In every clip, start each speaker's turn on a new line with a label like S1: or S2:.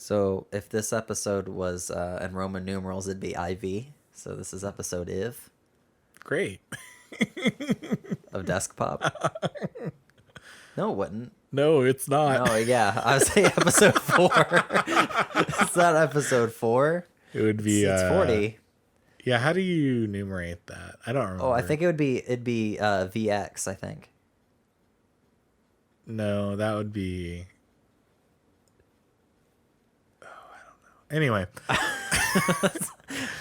S1: So if this episode was in Roman numerals, it'd be IV. So this is episode IV
S2: Great.
S1: of Desk Pop. No, it wouldn't.
S2: No, it's not.
S1: No, yeah, I was saying episode 4. It's not episode 4.
S2: It would be
S1: It's 40.
S2: Yeah, how do you enumerate that? I don't remember.
S1: Oh, I think it'd be VX, I think.
S2: No, that would be Anyway,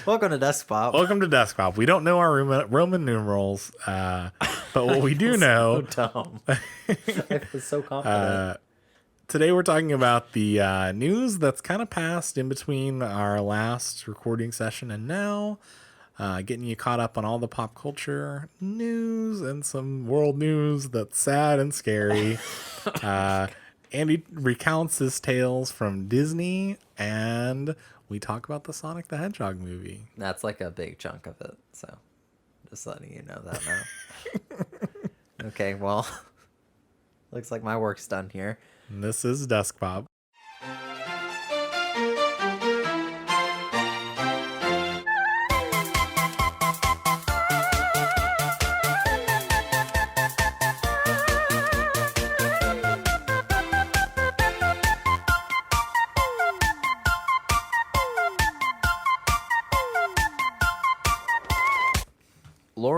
S1: Welcome to Desk Pop.
S2: welcome to Desk Pop. We don't know our Roman numerals, but what we do know...
S1: So dumb. I was so confident.
S2: Today we're talking about the news that's kind of passed in between our last recording session and now. Getting you caught up on all the pop culture news and some world news that's sad and scary. Andy recounts his tales from Disney, and we talk about the Sonic the Hedgehog movie.
S1: That's like a big chunk of it, so just letting you know that now. Okay, well, looks like my work's done here.
S2: And this is Desk Pop.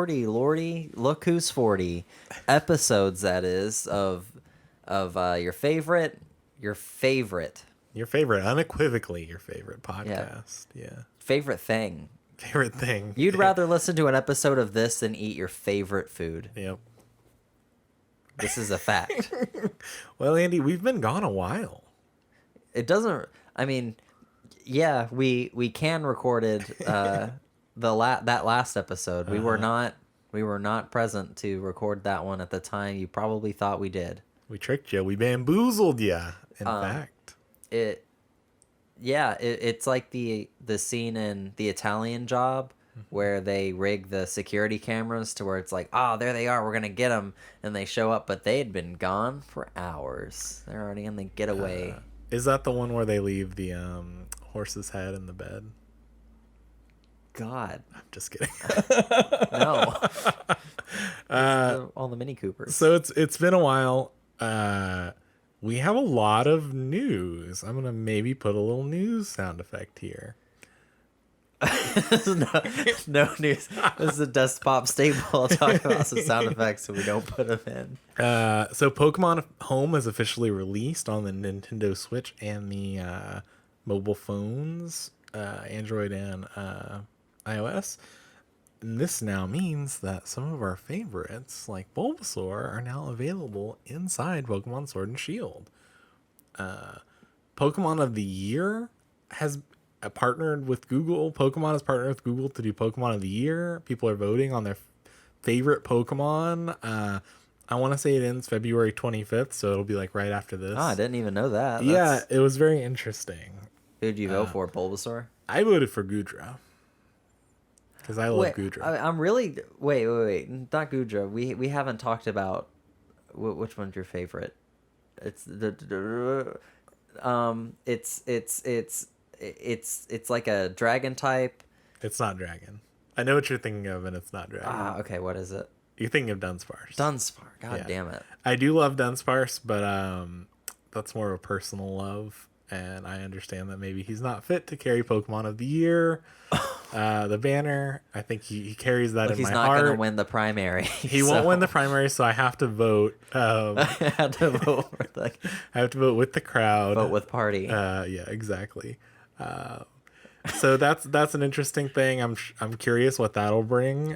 S1: Lordy, look who's 40 episodes, that is, of your favorite,
S2: Unequivocally your favorite podcast. Yeah.
S1: favorite thing.
S2: Favorite thing.
S1: You'd rather listen to an episode of this than eat your favorite food.
S2: Yep.
S1: This is a fact.
S2: Well, Andy, we've been gone a while.
S1: It doesn't, I mean, yeah, we can recorded that last episode. We were not present to record that one at the time. You probably thought we did.
S2: We tricked you. We bamboozled you. In fact,
S1: it's like the scene in The Italian Job where they rig the security cameras to where it's like, oh, there they are, we're gonna get them, and they show up, but they had been gone for hours. They're already in the getaway.
S2: Is that the one where they leave the horse's head in the bed?
S1: God,
S2: I'm just kidding.
S1: no. All the Mini Coopers.
S2: So it's been a while. We have a lot of news. I'm gonna maybe put a little news sound effect here.
S1: no news. This is a Desk Pop staple. I'll talk about some sound effects so we don't put them in.
S2: So Pokemon Home is officially released on the Nintendo Switch and the mobile phones, Android and iOS. And this now means that some of our favorites, like Bulbasaur, are now available inside Pokemon Sword and Shield. Pokemon of the Year has partnered with Google. Pokemon has partnered with Google to do Pokemon of the Year. People are voting on their favorite Pokemon. I want to say it ends February 25th, so it'll be like right after this.
S1: Oh, I didn't even know that.
S2: Yeah, it was very interesting.
S1: Who'd you vote for, Bulbasaur?
S2: I voted for Goodra. Because I love Goodra.
S1: I'm really... Wait. Not Goodra. We haven't talked about... Which one's your favorite? It's it's like a dragon type.
S2: It's not dragon. I know what you're thinking of, and it's not dragon.
S1: Ah, okay. What is it?
S2: You're thinking of Dunsparce.
S1: God damn it.
S2: I do love Dunsparce, but that's more of a personal love, and I understand that maybe he's not fit to carry Pokemon of the Year. The banner, I think he carries that in my heart. He's not
S1: going to win the primary.
S2: He won't win the primary, so I have to vote.
S1: I have to vote
S2: I have to vote with the crowd.
S1: Vote with party.
S2: Yeah, exactly. So that's an interesting thing. I'm curious what that'll bring.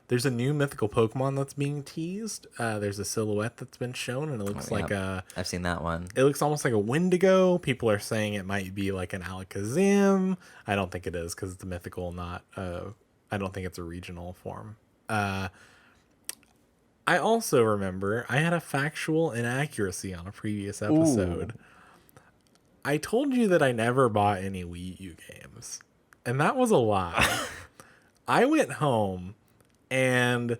S2: There's a new mythical Pokemon that's being teased. There's a silhouette that's been shown, and it looks like
S1: I've seen that one.
S2: It looks almost like a Wendigo. People are saying it might be like an Alakazam. I don't think it is because it's a mythical, not. I don't think it's a regional form. I also remember I had a factual inaccuracy on a previous episode. Ooh. I told you that I never bought any Wii U games, and that was a lie. I went home and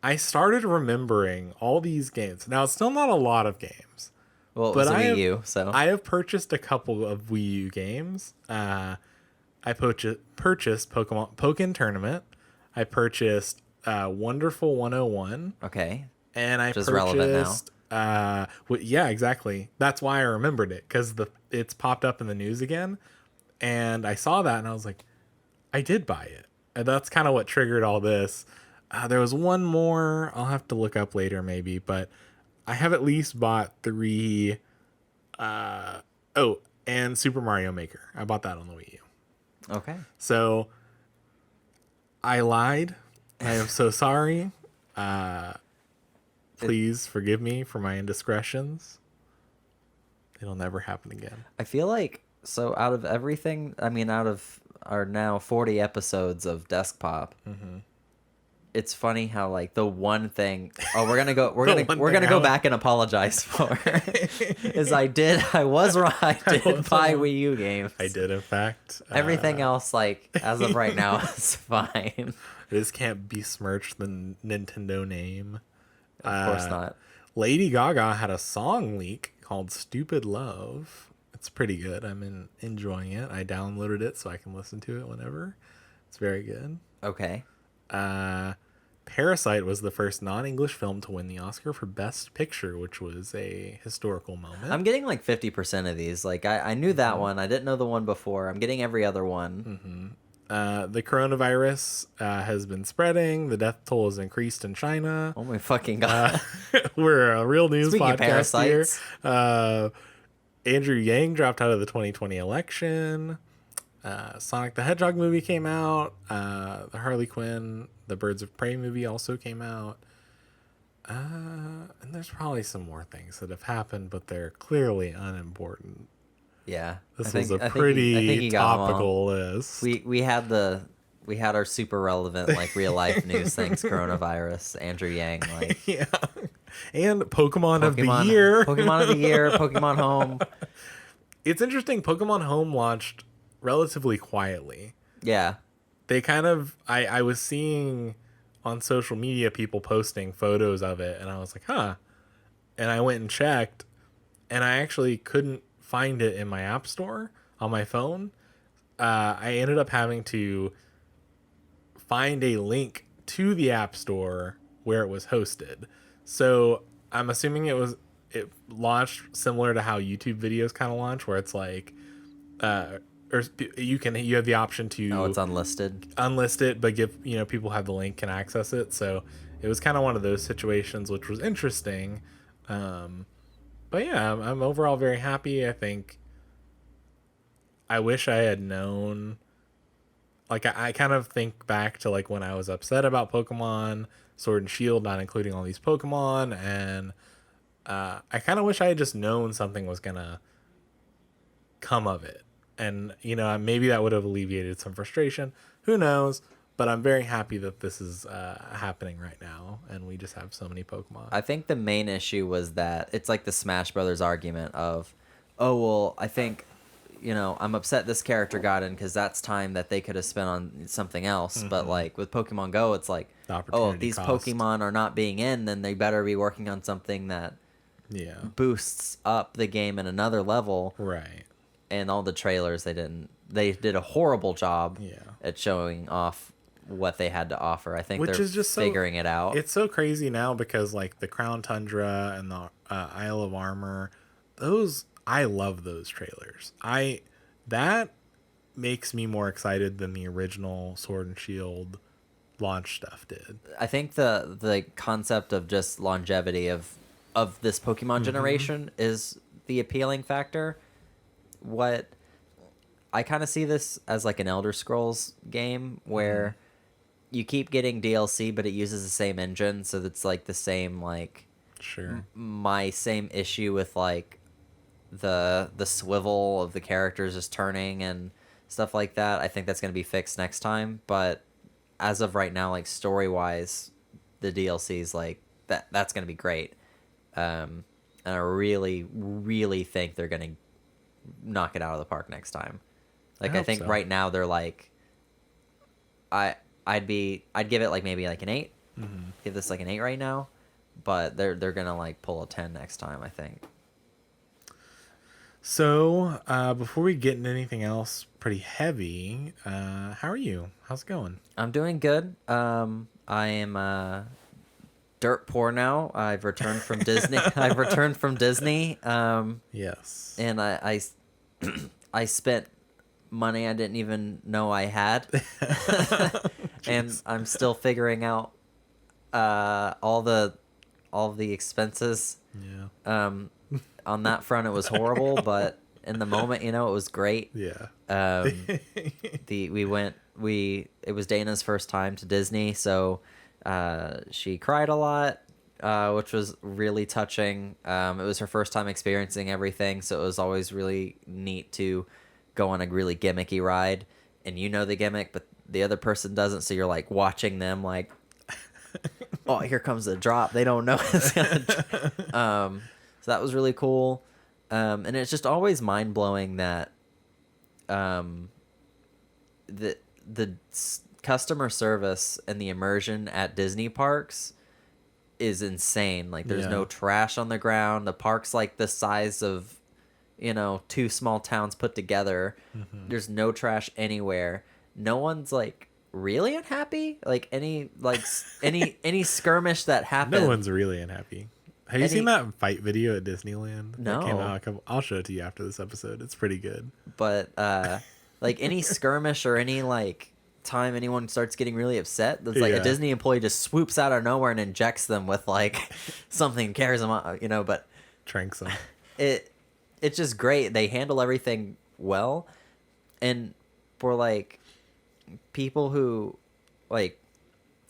S2: I started remembering all these games. Now, it's still not a lot of games,
S1: Well, it
S2: But
S1: was a Wii U, so
S2: I have purchased a couple of Wii U games. I purchased Pokken Tournament. I purchased Wonderful 101.
S1: okay,
S2: And I
S1: which is relevant now.
S2: purchased yeah, exactly. That's why I remembered it, because it's popped up in the news again. And I saw that and I was like, I did buy it. And that's kind of what triggered all this. There was one more I'll have to look up later maybe, but I have at least bought 3 oh, and Super Mario Maker. I bought that on the Wii U.
S1: Okay.
S2: So I lied. I am so sorry. Please forgive me for my indiscretions. It'll never happen again.
S1: I feel like, so out of everything, I mean, out of our now 40 episodes of Desk Pop, it's funny how like the one thing, oh, we're gonna go back and apologize for is I was right. I did buy Wii U games.
S2: I did, in fact.
S1: Everything else, like, as of right now, is fine.
S2: This can't besmirch the Nintendo name.
S1: Of course not.
S2: Lady Gaga had a song leak called Stupid Love. It's pretty good. I'm enjoying it. I downloaded it so I can listen to it whenever. It's very good.
S1: Okay.
S2: Parasite was the first non-English film to win the Oscar for Best Picture, which was a historical moment.
S1: I'm getting like 50% of these. Like, I knew that one. I didn't know the one before. I'm getting every other one.
S2: The coronavirus has been spreading. The death toll has increased in China.
S1: Oh my fucking god.
S2: We're a real news
S1: Speaking of
S2: podcast here.
S1: parasites.
S2: Andrew Yang dropped out of the 2020 election. Sonic the Hedgehog movie came out. The Harley Quinn, the Birds of Prey movie also came out. And there's probably some more things that have happened, but they're clearly unimportant.
S1: Yeah.
S2: This was a pretty topical list.
S1: We had our super relevant like real life news things, coronavirus, Andrew Yang, like
S2: Yeah. And Pokemon of the Year.
S1: Pokemon of the Year, Pokemon Home.
S2: It's interesting, Pokemon Home launched relatively quietly.
S1: Yeah.
S2: They kind of I was seeing on social media people posting photos of it, and I was like, huh. And I went and checked, and I actually couldn't find it in my app store on my phone. I ended up having to find a link to the app store where it was hosted. So I'm assuming it launched similar to how YouTube videos kind of launch, where it's like, or you have the option to
S1: it's
S2: unlist it, but give people have the link, can access it. So it was kind of one of those situations, which was interesting. But yeah, I'm overall very happy. I think I wish I had known. Like, I kind of think back to like when I was upset about Pokemon Sword and Shield not including all these Pokemon, and I kind of wish I had just known something was gonna come of it, and maybe that would have alleviated some frustration. Who knows? But I'm very happy that this is happening right now, and we just have so many Pokemon.
S1: I think the main issue was that it's like the Smash Brothers argument of, oh, well, I think, I'm upset this character got in because that's time that they could have spent on something else. Mm-hmm. But like with Pokemon Go, it's like, oh, if these cost. Pokemon are not being in, then they better be working on something that boosts up the game in another level.
S2: Right.
S1: And all the trailers, they did a horrible job at showing off what they had to offer. I think they're just figuring it out.
S2: It's so crazy now because like the Crown Tundra and the Isle of Armor, I love those trailers. That makes me more excited than the original Sword and Shield launch stuff did.
S1: I think the concept of just longevity of this Pokemon generation is the appealing factor. What I kind of see this as like an Elder Scrolls game where you keep getting DLC, but it uses the same engine, so it's like the same like my same issue with like the swivel of the characters is turning and stuff like that. I think that's going to be fixed next time, but as of right now, like story wise, the DLC's like that's going to be great. And I really, really think they're going to knock it out of the park next time. Like I think so. Right now they're like, I'd give it like maybe like an 8. Give this like an 8 right now, but they're gonna like pull a 10 next time, I think.
S2: So, before we get into anything else pretty heavy, how are you? How's it going?
S1: I'm doing good. I am dirt poor now. I've returned from Disney. I've returned from Disney.
S2: Yes.
S1: And I spent money I didn't even know I had, and I'm still figuring out all the expenses.
S2: Yeah.
S1: On that front, it was horrible, but in the moment, it was great.
S2: Yeah.
S1: It was Dana's first time to Disney, so she cried a lot, which was really touching. It was her first time experiencing everything, so it was always really neat to go on a really gimmicky ride, and the gimmick, but the other person doesn't, so you're like watching them like, oh, here comes the drop. They don't know it's gonna. So that was really cool. And it's just always mind blowing that the customer service and the immersion at Disney parks is insane. Like there's no trash on the ground. The park's like the size of, two small towns put together. Mm-hmm. There's no trash anywhere. No one's like really unhappy. Like any skirmish that happens.
S2: No one's really unhappy. Have you seen that fight video at Disneyland?
S1: No.
S2: That came out I'll show it to you after this episode. It's pretty good.
S1: But like any skirmish or any like time anyone starts getting really upset, there's like a Disney employee just swoops out of nowhere and injects them with like something, carries them out, but
S2: tranks them.
S1: It's just great. They handle everything well, and for like people who like,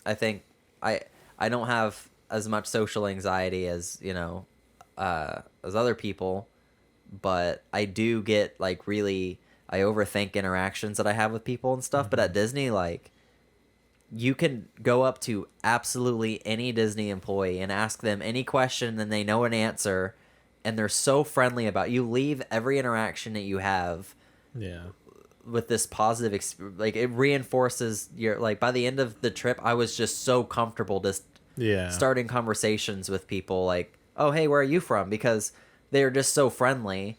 S1: I think I don't have as much social anxiety as as other people, but I do get like really, I overthink interactions that I have with people and stuff. Mm-hmm. But at Disney, like, you can go up to absolutely any Disney employee and ask them any question and they know an answer, and they're so friendly about you. Leave every interaction that you have with this positive like it reinforces your, like, by the end of the trip I was just so comfortable just starting conversations with people like, oh hey, where are you from, because they're just so friendly.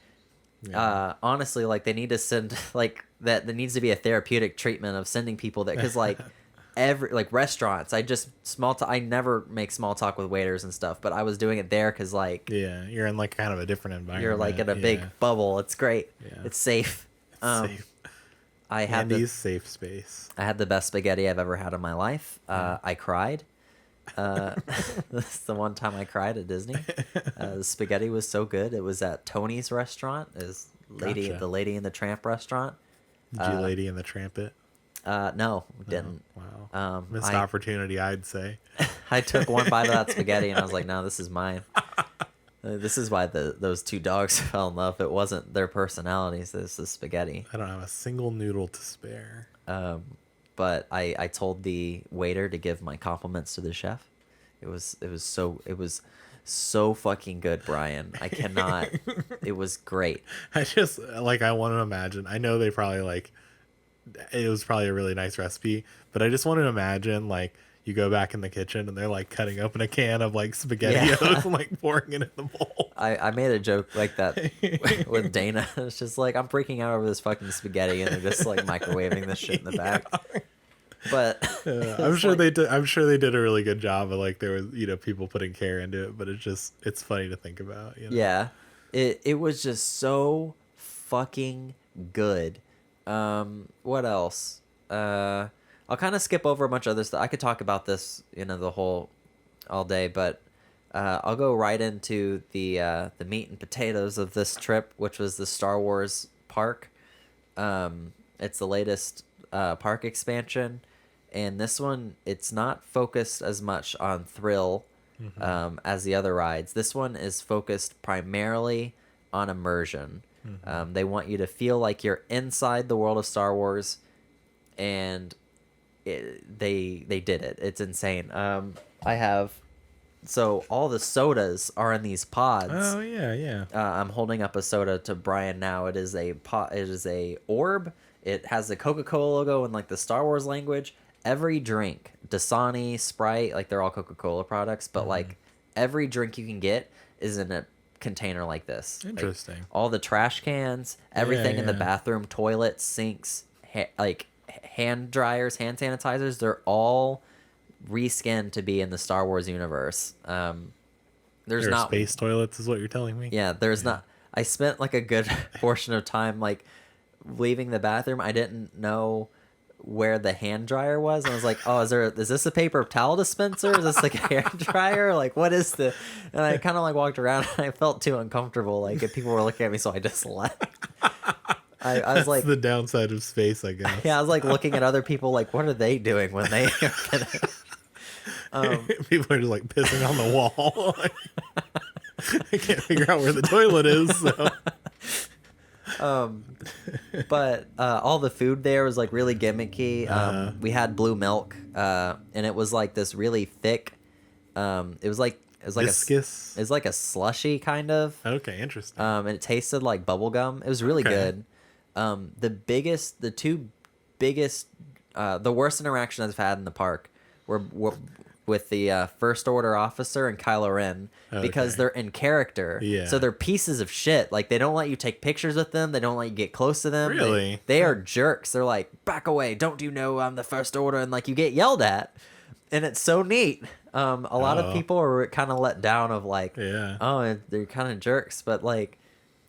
S1: Honestly, like, they need to send like that there needs to be a therapeutic treatment of sending people that, because like every like restaurants, I just I never make small talk with waiters and stuff, but I was doing it there because like
S2: you're in like kind of a different environment,
S1: you're like in a big bubble. It's great. It's safe.
S2: Safe.
S1: I had
S2: Andy's safe space.
S1: I had the best spaghetti I've ever had in my life. I cried. That's the one time I cried at Disney. The spaghetti was so good. It was at Tony's restaurant. The Lady and the Tramp restaurant.
S2: Did you Lady and the Tramp it?
S1: No, didn't.
S2: Wow. Missed opportunity, I'd say.
S1: I took one bite of that spaghetti and I was like, no, this is mine. This is why those two dogs fell in love. It wasn't their personalities. This is spaghetti.
S2: I don't have a single noodle to spare.
S1: But I told the waiter to give my compliments to the chef. It was so fucking good, Brian. I cannot. It was great.
S2: I just like, I want to imagine. I know they probably like, it was probably a really nice recipe, but I just want to imagine like you go back in the kitchen and they're like cutting open a can of like SpaghettiOs and like pouring it in the bowl.
S1: I made a joke like that with Dana. It's just like, I'm freaking out over this fucking spaghetti and they're just like microwaving this shit in the back. But
S2: I'm sure they did. I'm sure they did a really good job of like, there was people putting care into it, but it's funny to think about.
S1: Yeah, it was just so fucking good. What else? I'll kind of skip over a bunch of other stuff. I could talk about this, the whole all day, but I'll go right into the meat and potatoes of this trip, which was the Star Wars park. It's the latest park expansion, and this one, it's not focused as much on thrill as the other rides. This one is focused primarily on immersion. They want you to feel like you're inside the world of Star Wars, and they did it. It's insane. So all the sodas are in these pods.
S2: Oh yeah.
S1: I'm holding up a soda to Brian now. It is a pot. It is a orb. It has the Coca-Cola logo in like the Star Wars language. Every drink, Dasani, Sprite, like they're all Coca-Cola products, but like every drink you can get is in a container like this.
S2: Interesting.
S1: Like, all the trash cans, everything in the bathroom, toilets, sinks, like hand dryers, hand sanitizers, they're all reskinned to be in the Star Wars universe. There's
S2: There are
S1: not
S2: space toilets, is what you're telling me?
S1: Yeah, there's not. I spent like a good portion of time like leaving the bathroom. I didn't know where the hand dryer was. I was like, oh, is this a paper towel dispenser? Is this like a hair dryer? Like, what is the? And I kind of like walked around and I felt too uncomfortable. Like if people were looking at me, so I just left. I was like,
S2: the downside of space, I guess.
S1: yeah, I was like looking at other people, like, what are they doing when they?
S2: People are just like pissing on the wall. I can't figure out where the toilet is. So.
S1: But all the food there was like really gimmicky. We had blue milk, and it was like this really thick. It was like
S2: Viscous?
S1: It was like a slushy kind of.
S2: Okay, interesting.
S1: And it tasted like bubble gum. It was really good. The two biggest, the worst interactions I've had in the park were with the First Order officer and Kylo Ren, because they're in character.
S2: Yeah.
S1: So they're pieces of shit. Like, they don't let you take pictures with them. They don't let you get close to them.
S2: Really?
S1: They are jerks. They're like, back away. Don't you know I'm the First Order? And like, you get yelled at. And it's so neat. A lot of people are kind of let down of like, oh, they're kind of jerks. But like,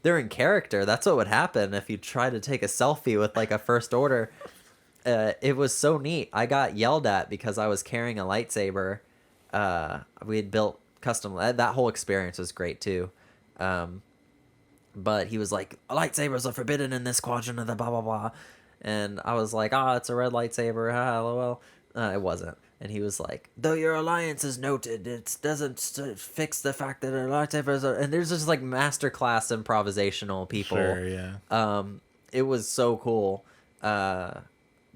S1: they're in character. That's what would happen if you try to take a selfie with like a First Order. It was so neat. I got yelled at because I was carrying a lightsaber. We had built custom. That whole experience was great too. But he was like, lightsabers are forbidden in this quadrant of the blah blah blah, and I was like, it's a red lightsaber. LOL. It wasn't. And he was like, though your alliance is noted, it doesn't fix the fact that our lightsabers are. And there's just like masterclass improvisational people.
S2: Sure, yeah.
S1: It was so cool.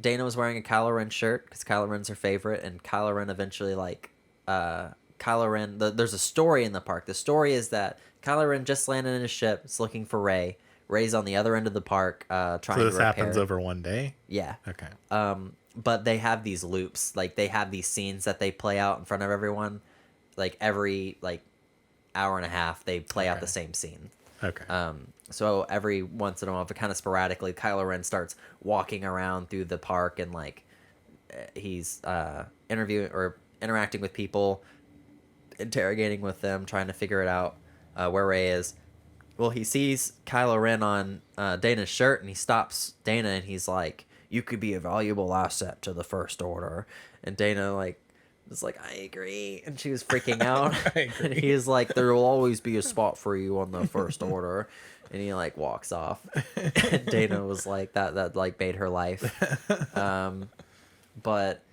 S1: Dana was wearing a Kylo Ren shirt because Kylo Ren's her favorite, and Kylo Ren eventually Kylo Ren. There's a story in the park. The story is that Kylo Ren just landed in his ship. It's looking for Rey. Rey's on the other end of the park, trying to repair.
S2: So this happens over one day?
S1: Yeah.
S2: Okay.
S1: But they have these loops. Like, they have these scenes that they play out in front of everyone. Like, every hour and a half, they play out the same scene.
S2: Okay.
S1: So every once in a while, kind of sporadically, Kylo Ren starts walking around through the park and like he's interviewing or interacting with people, interrogating with them, trying to figure it out where Rey is. Well, he sees Kylo Ren on Dana's shirt, and he stops Dana, and he's like, "You could be a valuable asset to the First Order." And Dana was like, "I agree," and she was freaking out. And he's like, "There will always be a spot for you on the First Order." And he like walks off. And Dana was like, that like made her life. But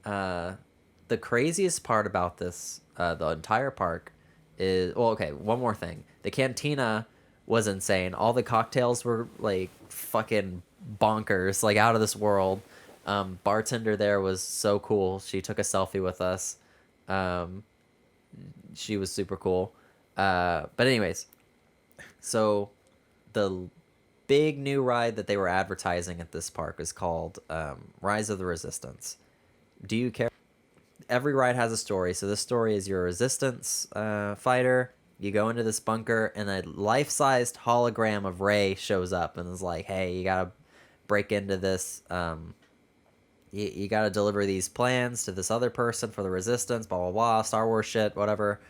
S1: the craziest part about this, the entire park, is, well, okay, one more thing. The cantina was insane. All the cocktails were like fucking bonkers, like out of this world. Bartender there was so cool. She took a selfie with us. She was super cool. But anyways, so the big new ride that they were advertising at this park is called Rise of the Resistance. Do you care? Every ride has a story. So this story is, you're a resistance fighter. You go into this bunker, and a life-sized hologram of Rey shows up and is like, hey, you gotta break into this. You gotta deliver these plans to this other person for the resistance, blah, blah, blah, Star Wars shit, whatever.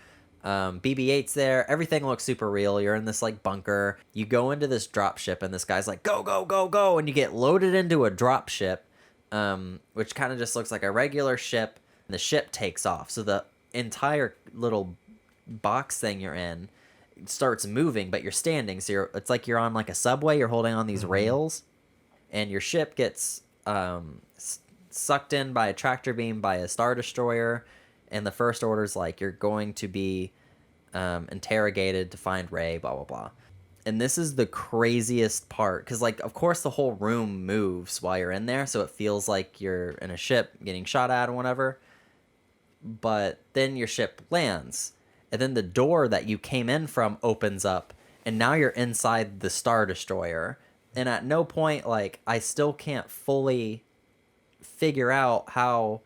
S1: BB-8's there. Everything looks super real. You're in this like bunker. You go into this drop ship, and this guy's like, go, go, go, go. And you get loaded into a drop ship, which kind of just looks like a regular ship. And the ship takes off. So the entire little box thing you're in starts moving, but you're standing. So it's like you're on like a subway. You're holding on these rails, and your ship gets sucked in by a tractor beam by a Star Destroyer. And the First Order's like, you're going to be interrogated to find Rey, blah, blah, blah. And this is the craziest part. Because, like, of course, the whole room moves while you're in there. So it feels like you're in a ship getting shot at or whatever. But then your ship lands. And then the door that you came in from opens up. And now you're inside the Star Destroyer. And at no point, like, I still can't fully figure out how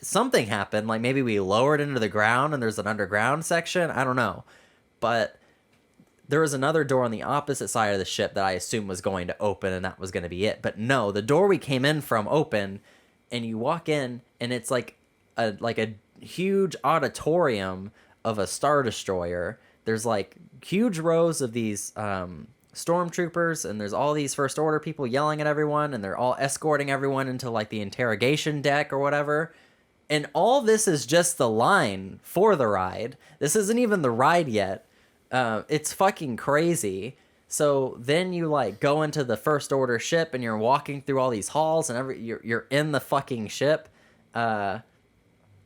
S1: something happened. Like, maybe we lowered into the ground and there's an underground section. I don't know. But there was another door on the opposite side of the ship that I assumed was going to open, and that was going to be it. But no, the door we came in from opened, and you walk in, and it's like a huge auditorium of a Star Destroyer. There's like huge rows of these stormtroopers, and there's all these First Order people yelling at everyone, and they're all escorting everyone into like the interrogation deck or whatever. And all this is just the line for the ride. This isn't even the ride yet. It's fucking crazy. So then you like go into the First Order ship, and you're walking through all these halls, and you're in the fucking ship. You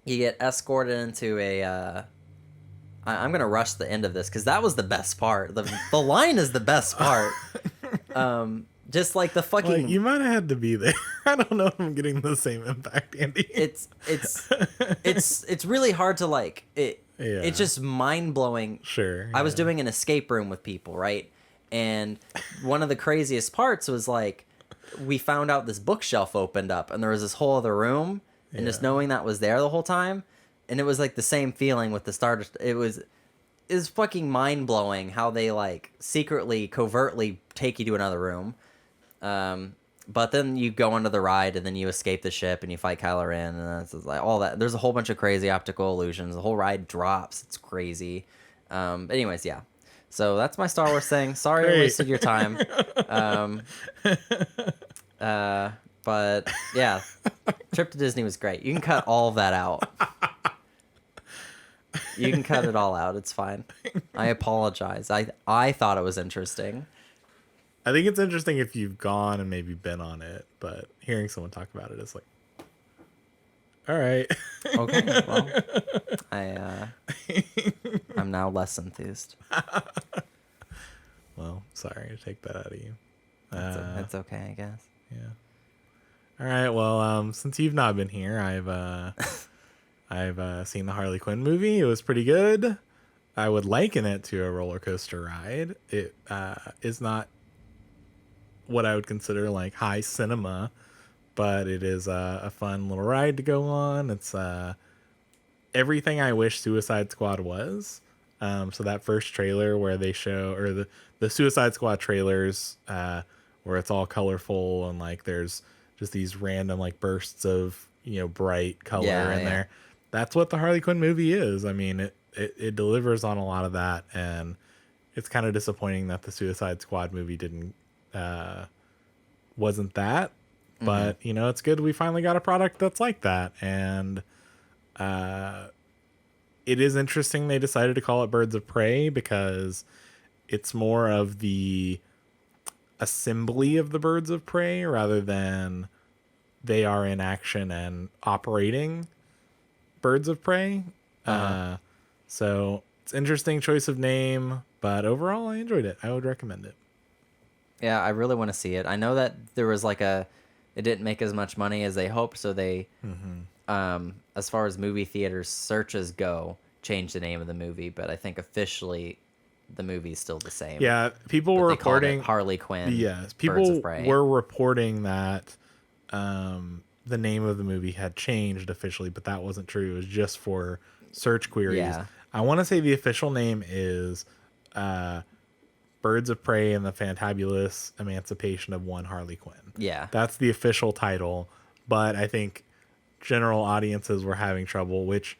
S1: get escorted into a. I'm gonna rush the end of this because that was the best part. The line is the best part. Just like the fucking.
S2: Well, you might have had to be there. I don't know if I'm getting the same impact, Andy.
S1: It's really hard to like it.
S2: Yeah.
S1: It's just mind blowing.
S2: Sure.
S1: I was doing an escape room with people, right? And one of the craziest parts was like we found out this bookshelf opened up, and there was this whole other room, and just knowing that was there the whole time. And it was like the same feeling with the Star. It was fucking mind blowing how they like secretly, covertly take you to another room. But then you go into the ride, and then you escape the ship, and you fight Kylo Ren, and that's like all that. There's a whole bunch of crazy optical illusions. The whole ride drops. It's crazy. But anyways, yeah. So that's my Star Wars thing. Sorry I wasted your time. But yeah, trip to Disney was great. You can cut all of that out. You can cut it all out. It's fine. I apologize. I thought it was interesting.
S2: I think it's interesting if you've gone and maybe been on it, but hearing someone talk about it is like, all right.
S1: Okay. Well, I'm now less enthused.
S2: Well, sorry to take that out of you.
S1: That's okay, I guess.
S2: Yeah. All right. Well, since you've not been here, I've seen the Harley Quinn movie. It was pretty good. I would liken it to a roller coaster ride. It is not what I would consider like high cinema, but it is a fun little ride to go on. It's everything I wish Suicide Squad was. So that first trailer where they show, or the Suicide Squad trailers, where it's all colorful and like there's just these random like bursts of bright color in there. That's what the Harley Quinn movie is. I mean, it delivers on a lot of that, and it's kind of disappointing that the Suicide Squad movie wasn't that. But it's good we finally got a product that's like that, and it is interesting they decided to call it Birds of Prey because it's more of the assembly of the Birds of Prey rather than they are in action and operating Birds of Prey. So it's interesting choice of name, but overall I enjoyed it. I would recommend it.
S1: Yeah, I really want to see it. I know that there was like it didn't make as much money as they hoped, so they, as far as movie theaters searches go, changed the name of the movie, but I think officially the movie's still the same.
S2: Yeah, people were reporting
S1: Harley Quinn.
S2: Yes, people were reporting that the name of the movie had changed officially, but that wasn't true. It was just for search queries.
S1: Yeah.
S2: I want to say the official name is Birds of Prey and the Fantabulous Emancipation of One Harley Quinn.
S1: Yeah.
S2: That's the official title, but I think general audiences were having trouble, which,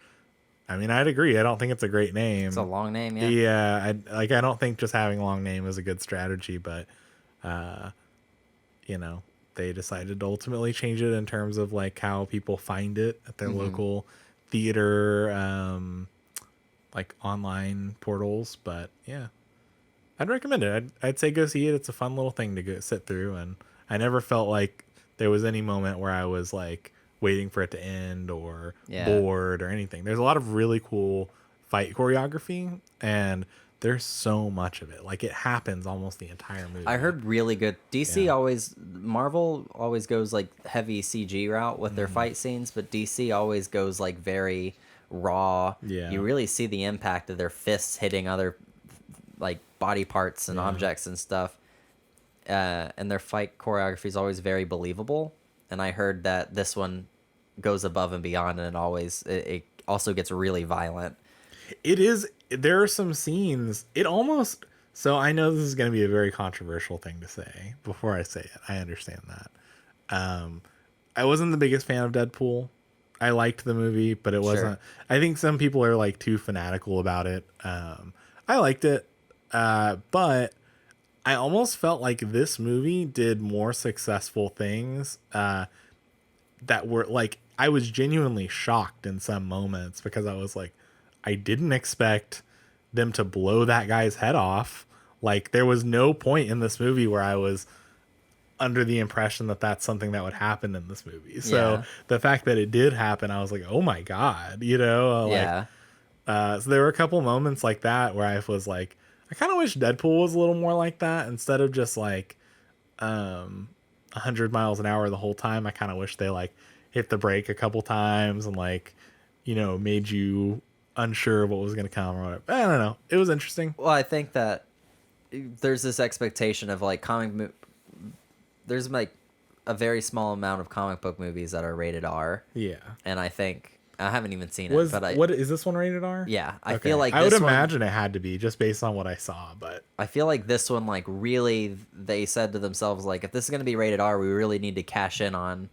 S2: I mean, I'd agree. I don't think it's a great name.
S1: It's a long name, yeah.
S2: Yeah, I don't think just having a long name is a good strategy, but, they decided to ultimately change it in terms of, like, how people find it at their local theater, like, online portals. But, yeah, I'd recommend it. I'd say go see it. It's a fun little thing to go sit through, and I never felt like there was any moment where I was, like, waiting for it to end or bored or anything. There's a lot of really cool fight choreography, and there's so much of it. Like, it happens almost the entire movie.
S1: I heard really good. Marvel always goes like heavy CG route with their fight scenes, but DC always goes like very raw.
S2: Yeah.
S1: You really see the impact of their fists hitting other like body parts and objects and stuff. And their fight choreography is always very believable. And I heard that this one goes above and beyond, and it also gets really violent.
S2: It is. There are some scenes. It almost So I know this is going to be a very controversial thing to say. Before I say it, I understand that. I wasn't the biggest fan of Deadpool. I liked the movie, but it
S1: Sure.
S2: wasn't. I think some people are like too fanatical about it. I liked it, but I almost felt like this movie did more successful things that were like, I was genuinely shocked in some moments because I was like, I didn't expect them to blow that guy's head off. Like, there was no point in this movie where I was under the impression that that's something that would happen in this movie. So
S1: Yeah.
S2: the fact that it did happen, I was like, oh my God, you know, like,
S1: Yeah.
S2: so there were a couple moments like that where I was like, I kind of wish Deadpool was a little more like that instead of just like 100 miles an hour the whole time. I kind of wish they like hit the brake a couple times and like, you know, made you unsure of what was going to come or whatever. I don't know. It was interesting.
S1: Well, I think that there's this expectation of like there's like a very small amount of comic book movies that are rated R.
S2: Yeah.
S1: And I think I haven't even seen it,
S2: Was
S1: but
S2: what is this one rated R?
S1: yeah, I
S2: Okay.
S1: feel like
S2: I would
S1: this one,
S2: imagine it had to be just based on what I saw, but
S1: I feel like this one, like, really, they said to themselves, like, if this is going to be rated R, we really need to cash in on,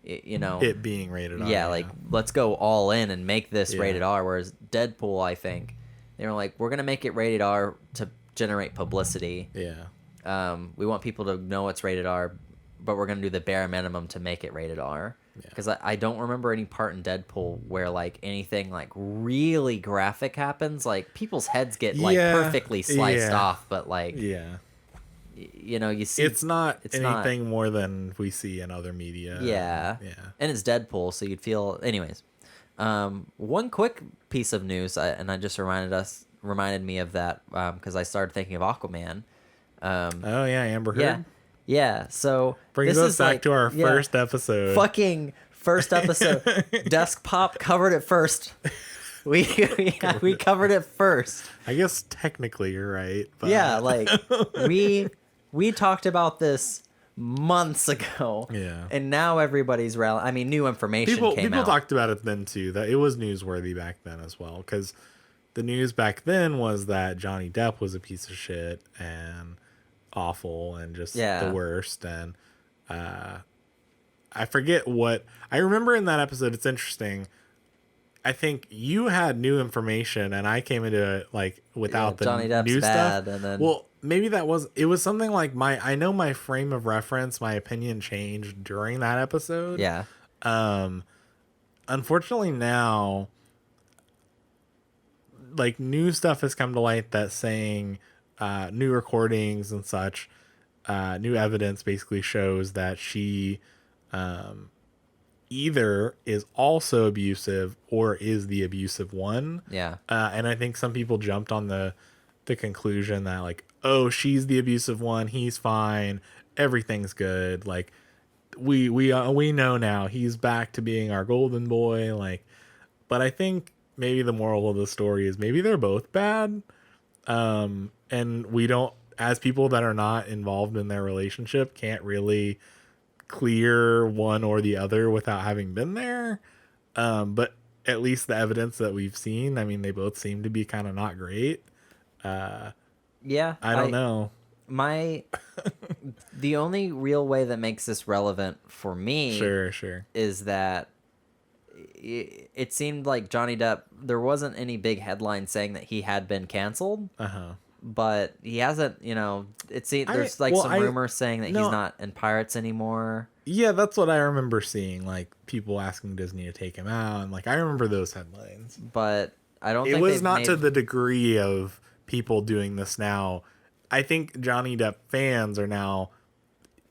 S1: you know,
S2: it being rated R.
S1: yeah, like, let's go all in and make this
S2: Yeah.
S1: rated R. Whereas Deadpool, I think, they were like, we're going to make it rated R to generate publicity.
S2: Yeah.
S1: We want people to know it's rated R, but we're going to do the bare minimum to make it rated R. Because I don't remember any part in Deadpool where, like, anything, like, really graphic happens. Like, people's heads get, like, perfectly sliced off, but, like,
S2: Yeah.
S1: you know, you see...
S2: It's not
S1: it's
S2: anything more than we see in other media.
S1: Yeah.
S2: Yeah.
S1: And it's Deadpool, so you'd feel... Anyways. One quick piece of news, and I just reminded me of that, because I started thinking of Aquaman.
S2: Oh, yeah, Amber Heard.
S1: Yeah. Yeah, so
S2: Brings
S1: this
S2: us
S1: is
S2: back
S1: like,
S2: to our first episode.
S1: Fucking first episode. Desk Pop covered it first. We covered it first.
S2: I guess technically you're right. But...
S1: Yeah, like we talked about this months ago.
S2: Yeah.
S1: And now everybody's I mean, new information came
S2: people
S1: out.
S2: talked about it then too. That it was newsworthy back then as well, because the news back then was that Johnny Depp was a piece of shit and awful and just the worst. And I forget what I remember in that episode. It's interesting. I think you had new information and I came into it like without the
S1: Johnny Depp's
S2: new
S1: bad,
S2: stuff.
S1: and then
S2: Well, maybe it was something like I know my frame of reference, my opinion changed during that episode.
S1: yeah.
S2: Unfortunately now, like, new stuff has come to light that's saying new recordings and such, new evidence basically shows that she either is also abusive or is the abusive one.
S1: Yeah.
S2: And I think some people jumped on the conclusion that, like, oh, she's the abusive one, he's fine, everything's good. Like, we know now he's back to being our golden boy. Like, but I think maybe the moral of the story is maybe they're both bad. And we don't, as people that are not involved in their relationship, can't really clear one or the other without having been there. But at least the evidence that we've seen, I mean, they both seem to be kind of not great.
S1: Yeah.
S2: I don't know.
S1: The only real way that makes this relevant for me
S2: Sure.
S1: is that it seemed like Johnny Depp, there wasn't any big headline saying that he had been canceled. But he hasn't, you know, there's some rumors saying that he's not in Pirates anymore.
S2: Yeah, that's what I remember seeing, like people asking Disney to take him out, and like I remember those headlines.
S1: But I don't think
S2: it was not to the degree of people doing this now. I think Johnny Depp fans are now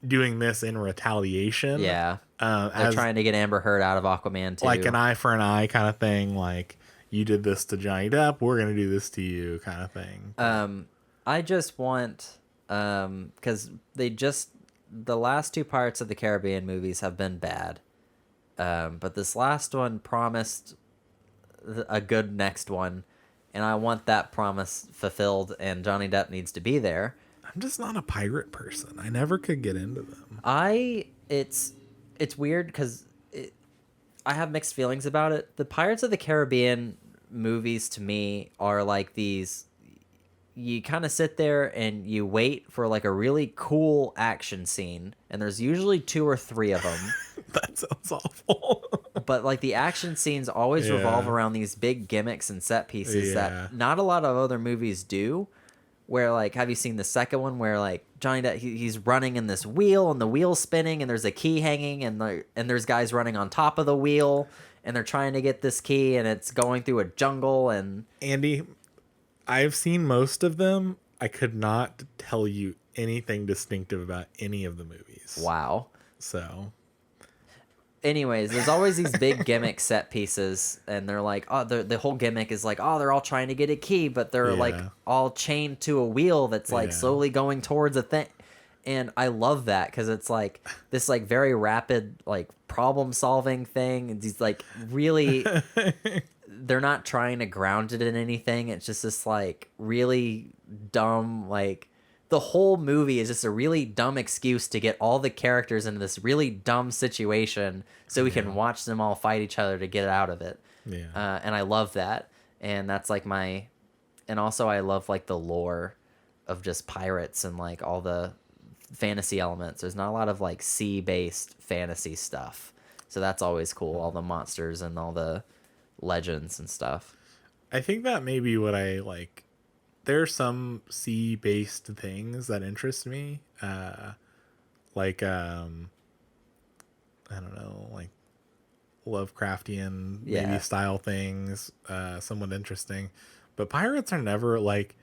S2: doing this in retaliation.
S1: Yeah. They're trying to get Amber Heard out of Aquaman too.
S2: Like an eye for an eye kind of thing, like, you did this to Johnny Depp, we're going to do this to you kind of thing.
S1: I just want, because the last two Pirates of the Caribbean movies have been bad. But this last one promised a good next one. And I want that promise fulfilled, and Johnny Depp needs to be there.
S2: I'm just not a pirate person. I never could get into them.
S1: It's weird because I have mixed feelings about it. The Pirates of the Caribbean movies to me are like these, you kind of sit there and you wait for like a really cool action scene, and there's usually 2 or 3 of them.
S2: That sounds awful.
S1: But like the action scenes always revolve around these big gimmicks and set pieces that not a lot of other movies do. Where like, have you seen the second one where like Johnny Depp he's running in this wheel and the wheel's spinning and there's a key hanging and there's guys running on top of the wheel and they're trying to get this key and it's going through a jungle and
S2: Andy, I've seen most of them. I could not tell you anything distinctive about any of the movies.
S1: wow.
S2: So
S1: Anyways, there's always these big gimmick set pieces, and they're like, oh, the whole gimmick is like, oh, they're all trying to get a key, but they're like all chained to a wheel that's like slowly going towards a thing. And I love that because it's like this like very rapid like problem solving thing. And these like really, they're not trying to ground it in anything. It's just this like really dumb like. The whole movie is just a really dumb excuse to get all the characters into this really dumb situation so we can watch them all fight each other to get out of it.
S2: Yeah.
S1: And I love that. And that's like and also I love like the lore of just pirates and like all the fantasy elements. There's not a lot of like sea-based fantasy stuff. So that's always cool. All the monsters and all the legends and stuff.
S2: I think that may be what I like. There are some sea-based things that interest me, like I don't know, like Lovecraftian maybe style things, somewhat interesting. But pirates are never like.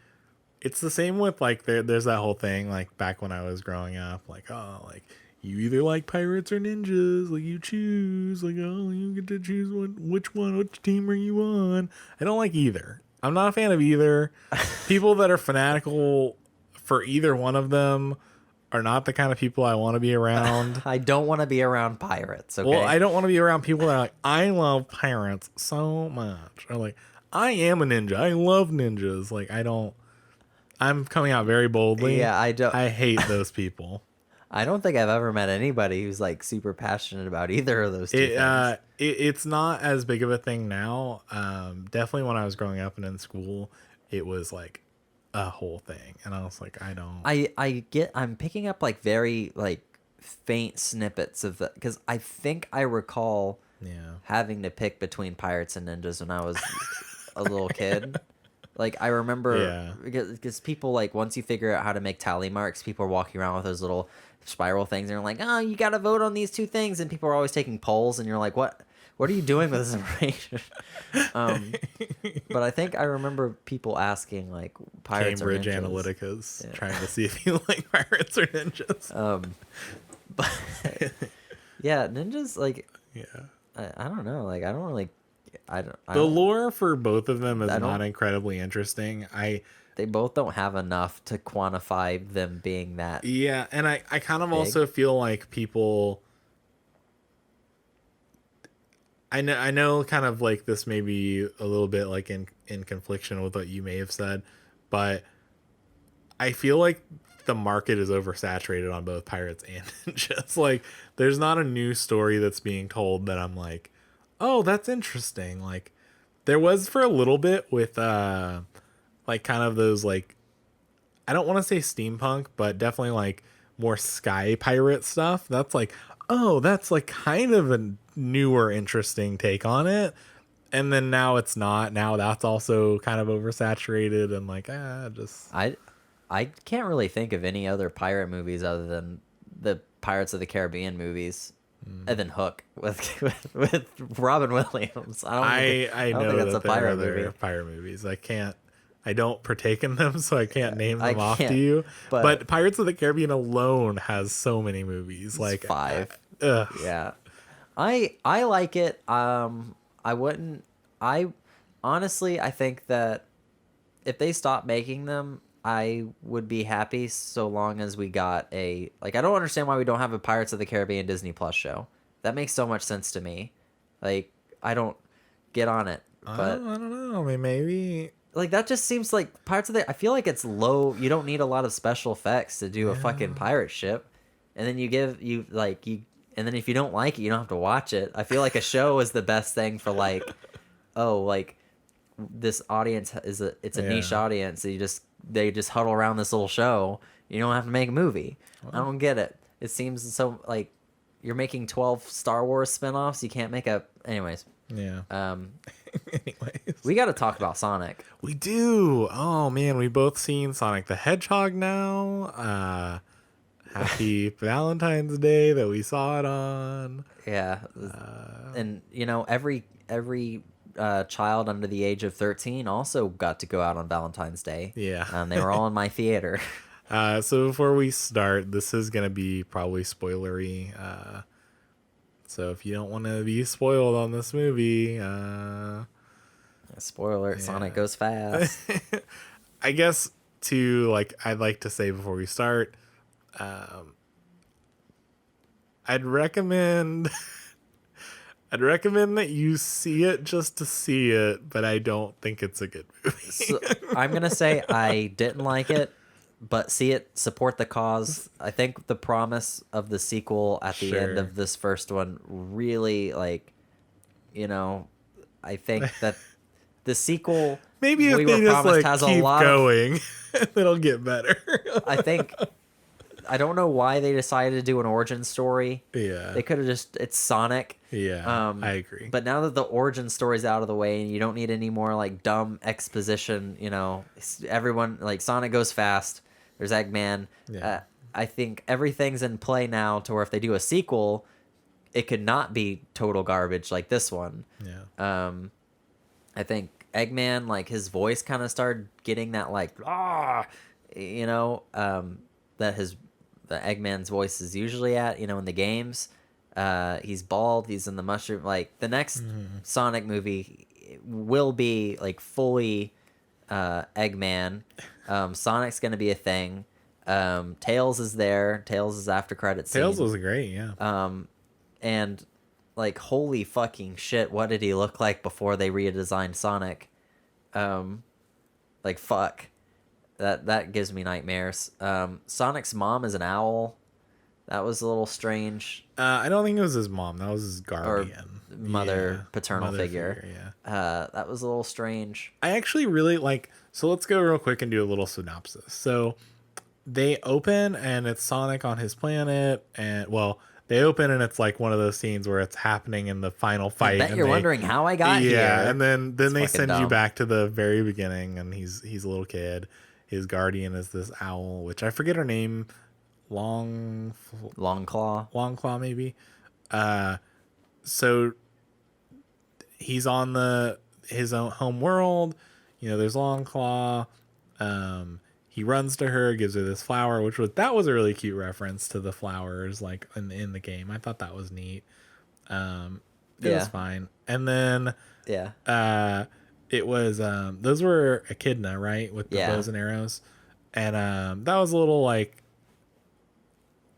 S2: It's the same with like there's that whole thing like back when I was growing up, like oh like you either like pirates or ninjas, like you choose, like oh you get to choose which team are you on. I don't like either. I'm not a fan of either. People that are fanatical for either one of them are not the kind of people I want to be around.
S1: I don't want to be around pirates, okay?
S2: Well, I don't want to be around people that are like, I love pirates so much. Or like, I am a ninja. I love ninjas. Like, I'm coming out very boldly.
S1: Yeah,
S2: I hate those people.
S1: I don't think I've ever met anybody who's like super passionate about either of those two things.
S2: It's not as big of a thing now. Definitely when I was growing up and in school, it was like a whole thing, and I was like, I don't.
S1: I'm picking up like very like faint snippets of that because I think I recall having to pick between pirates and ninjas when I was a little kid. Like I remember because people like once you figure out how to make tally marks, people are walking around with those little spiral things and they're like, oh, you got to vote on these 2 things, and people are always taking polls and you're like, what are you doing with this information? But I think I remember people asking like pirates
S2: Cambridge
S1: or ninjas.
S2: Analytica's trying to see if you like pirates or ninjas.
S1: But yeah, ninjas like I don't know, like I don't really
S2: the lore for both of them is not incredibly interesting.
S1: They both don't have enough to quantify them being that.
S2: Yeah, and I kind of
S1: big.
S2: also feel like people. I know, kind of like this may be a little bit like in confliction with what you may have said, but I feel like the market is oversaturated on both pirates and ninjas. Like, there's not a new story that's being told that I'm like, oh, that's interesting. Like, there was for a little bit with like kind of those like, I don't want to say steampunk, but definitely like more sky pirate stuff. That's like, oh, that's like kind of a newer, interesting take on it. And then now it's not. Now that's also kind of oversaturated and like,
S1: I can't really think of any other pirate movies other than the Pirates of the Caribbean movies. And then Hook with Robin Williams. I don't think that's a pirate movie.
S2: Pirate movies. I don't partake in them, so I can't name them off to you.
S1: But
S2: Pirates of the Caribbean alone has so many movies. Like
S1: 5. Yeah. I like it. I honestly I think that if they stop making them, I would be happy so long as we got I don't understand why we don't have a Pirates of the Caribbean Disney Plus show. That makes so much sense to me. Like, I don't get on it. But
S2: I don't know. I mean, maybe
S1: like that just seems like Pirates of the. I feel like it's low. You don't need a lot of special effects to do a fucking pirate ship, and then and then if you don't like it, you don't have to watch it. I feel like a show is the best thing for like, oh, like this audience it's a niche audience. So you just they just huddle around this little show. You don't have to make a movie. I don't get it. It seems so like you're making 12 Star Wars spin-offs. You can't make a anyways.
S2: Yeah. Anyways,
S1: We got to talk about Sonic.
S2: we do. Oh man, we both seen Sonic the Hedgehog now. Happy Valentine's Day that we saw it on.
S1: Yeah. And you know, every child under the age of 13 also got to go out on Valentine's Day.
S2: Yeah.
S1: And they were all in my theater.
S2: So before we start, this is gonna be probably spoilery. So if you don't want to be spoiled on this movie,
S1: Spoiler alert, Sonic goes fast.
S2: I guess I'd like to say before we start, I'd recommend I'd recommend that you see it just to see it, but I don't think it's a good movie.
S1: So, I'm going to say I didn't like it, but see it, support the cause. I think the promise of the sequel at the end of this first one really, like, you know, I think that the sequel
S2: maybe if they just like
S1: has
S2: keep
S1: a lot
S2: going, it'll get better.
S1: I think I don't know why they decided to do an origin story.
S2: Yeah.
S1: They could have just it's Sonic.
S2: Yeah. I agree.
S1: But now that the origin story's out of the way and you don't need any more like dumb exposition, you know, everyone like Sonic goes fast. There's Eggman.
S2: Yeah.
S1: I think everything's in play now to where if they do a sequel, it could not be total garbage like this one.
S2: Yeah.
S1: I think Eggman, like his voice kind of started getting that like you know, that the Eggman's voice is usually at, you know, in the games. He's bald, he's in the mushroom. Like the next Sonic movie will be like fully Eggman. Sonic's gonna be a thing. Tails is there. Tails is after credits scene.
S2: Tails was great, yeah.
S1: And like holy fucking shit, what did he look like before they redesigned Sonic? Like fuck. That gives me nightmares. Sonic's mom is an owl. That was a little strange.
S2: I don't think it was his mom. That was his guardian.
S1: Mother, paternal
S2: mother
S1: figure.
S2: Yeah.
S1: That was a little strange.
S2: I actually really like. So let's go real quick and do a little synopsis. So they open and it's Sonic on his planet, and well, they open and it's like one of those scenes where it's happening in the final fight.
S1: I bet you're wondering how I got here.
S2: Yeah, and then they send you
S1: dumb.
S2: back to the very beginning, and he's a little kid. His guardian is this owl, which I forget her name. Longclaw, maybe. So he's on his own home world. You know, there's Longclaw. He runs to her, gives her this flower, which was a really cute reference to the flowers, like in the game. I thought that was neat. It was fine. And then it was those were echidna, right, with the bows and arrows, and that was a little like.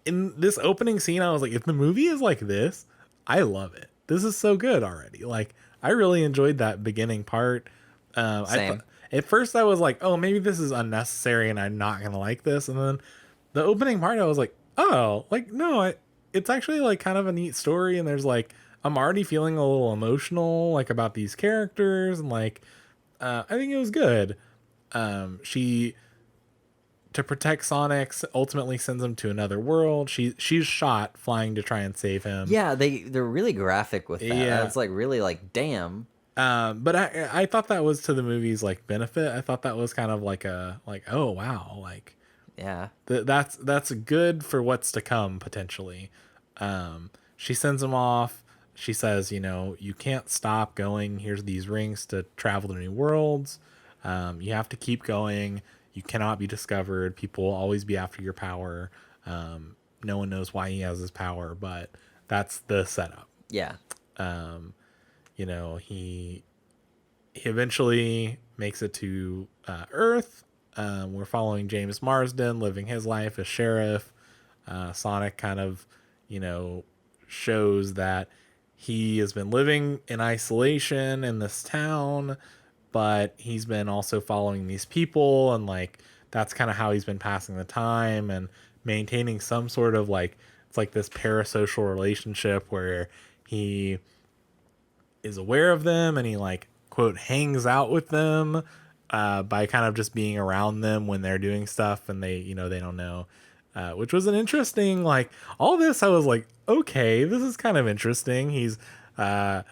S2: In this opening scene, I was like, if the movie is like this, I love it. This is so good already. Like, I really enjoyed that beginning part.
S1: Same.
S2: At first, I was like, oh, maybe this is unnecessary and I'm not going to like this. And then the opening part, I was like, oh, like, no, it's actually like kind of a neat story. And there's like, I'm already feeling a little emotional, like about these characters. And like, I think it was good. She... to protect Sonic, ultimately sends him to another world. She's shot flying to try and save him.
S1: Yeah, they're really graphic with that.
S2: Yeah.
S1: It's like really like damn.
S2: But I thought that was to the movie's like benefit. I thought that was kind of like oh wow, like
S1: yeah,
S2: that's good for what's to come potentially. She sends him off. She says, you know, you can't stop going. Here's these rings to travel to new worlds. You have to keep going. You cannot be discovered. People will always be after your power. No one knows why he has his power, but that's the setup.
S1: Yeah.
S2: You know, he eventually makes it to Earth. We're following James Marsden living his life as sheriff. Sonic kind of, you know, shows that he has been living in isolation in this town, but he's been also following these people, and like that's kind of how he's been passing the time and maintaining some sort of like, it's like this parasocial relationship where he is aware of them and he like quote hangs out with them, by kind of just being around them when they're doing stuff and they, they don't know. Which was an interesting, like, all this. I was like, okay, this is kind of interesting. He's, they're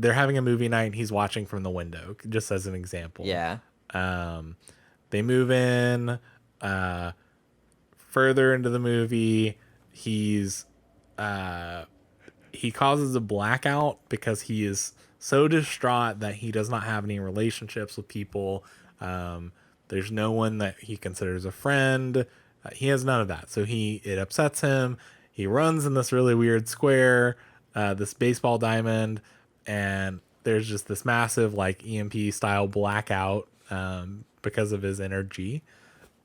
S2: having a movie night and he's watching from the window, just as an example.
S1: Yeah.
S2: They move in, further into the movie. He causes a blackout because he is so distraught that he does not have any relationships with people. There's no one that he considers a friend. He has none of that. So it upsets him. He runs in this really weird square, this baseball diamond, and there's just this massive like EMP style blackout because of his energy.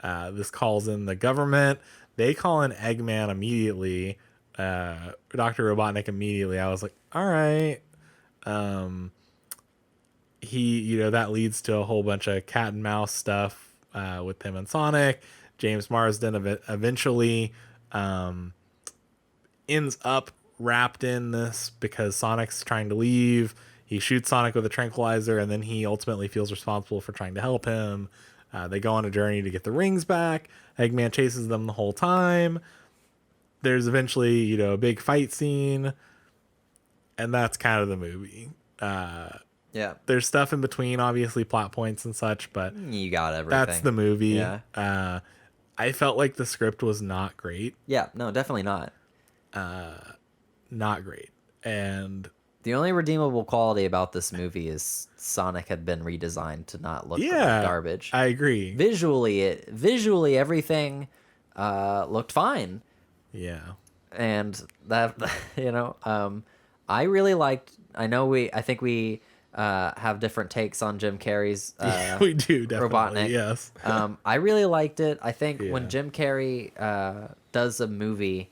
S2: This calls in the government. They call in Eggman immediately. Dr. Robotnik immediately. I was like, all right. That leads to a whole bunch of cat and mouse stuff with him and Sonic. James Marsden eventually ends up wrapped in this because Sonic's trying to leave. He shoots Sonic with a tranquilizer, and then he ultimately feels responsible for trying to help him. They go on a journey to get the rings back. Eggman chases them the whole time. There's eventually, a big fight scene, and that's kind of the movie.
S1: Yeah.
S2: There's stuff in between, obviously plot points and such, but
S1: You got everything.
S2: that's the movie.
S1: Yeah.
S2: I felt like the script was not great.
S1: Yeah. No, definitely not.
S2: Not great. And
S1: The only redeemable quality about this movie is Sonic had been redesigned to not look like garbage.
S2: I agree.
S1: Visually everything looked fine.
S2: Yeah.
S1: And that I really liked. I think we have different takes on Jim Carrey's
S2: We do, definitely.
S1: Robotnik.
S2: Yes.
S1: I really liked it. I think
S2: Yeah.
S1: when Jim Carrey does a movie,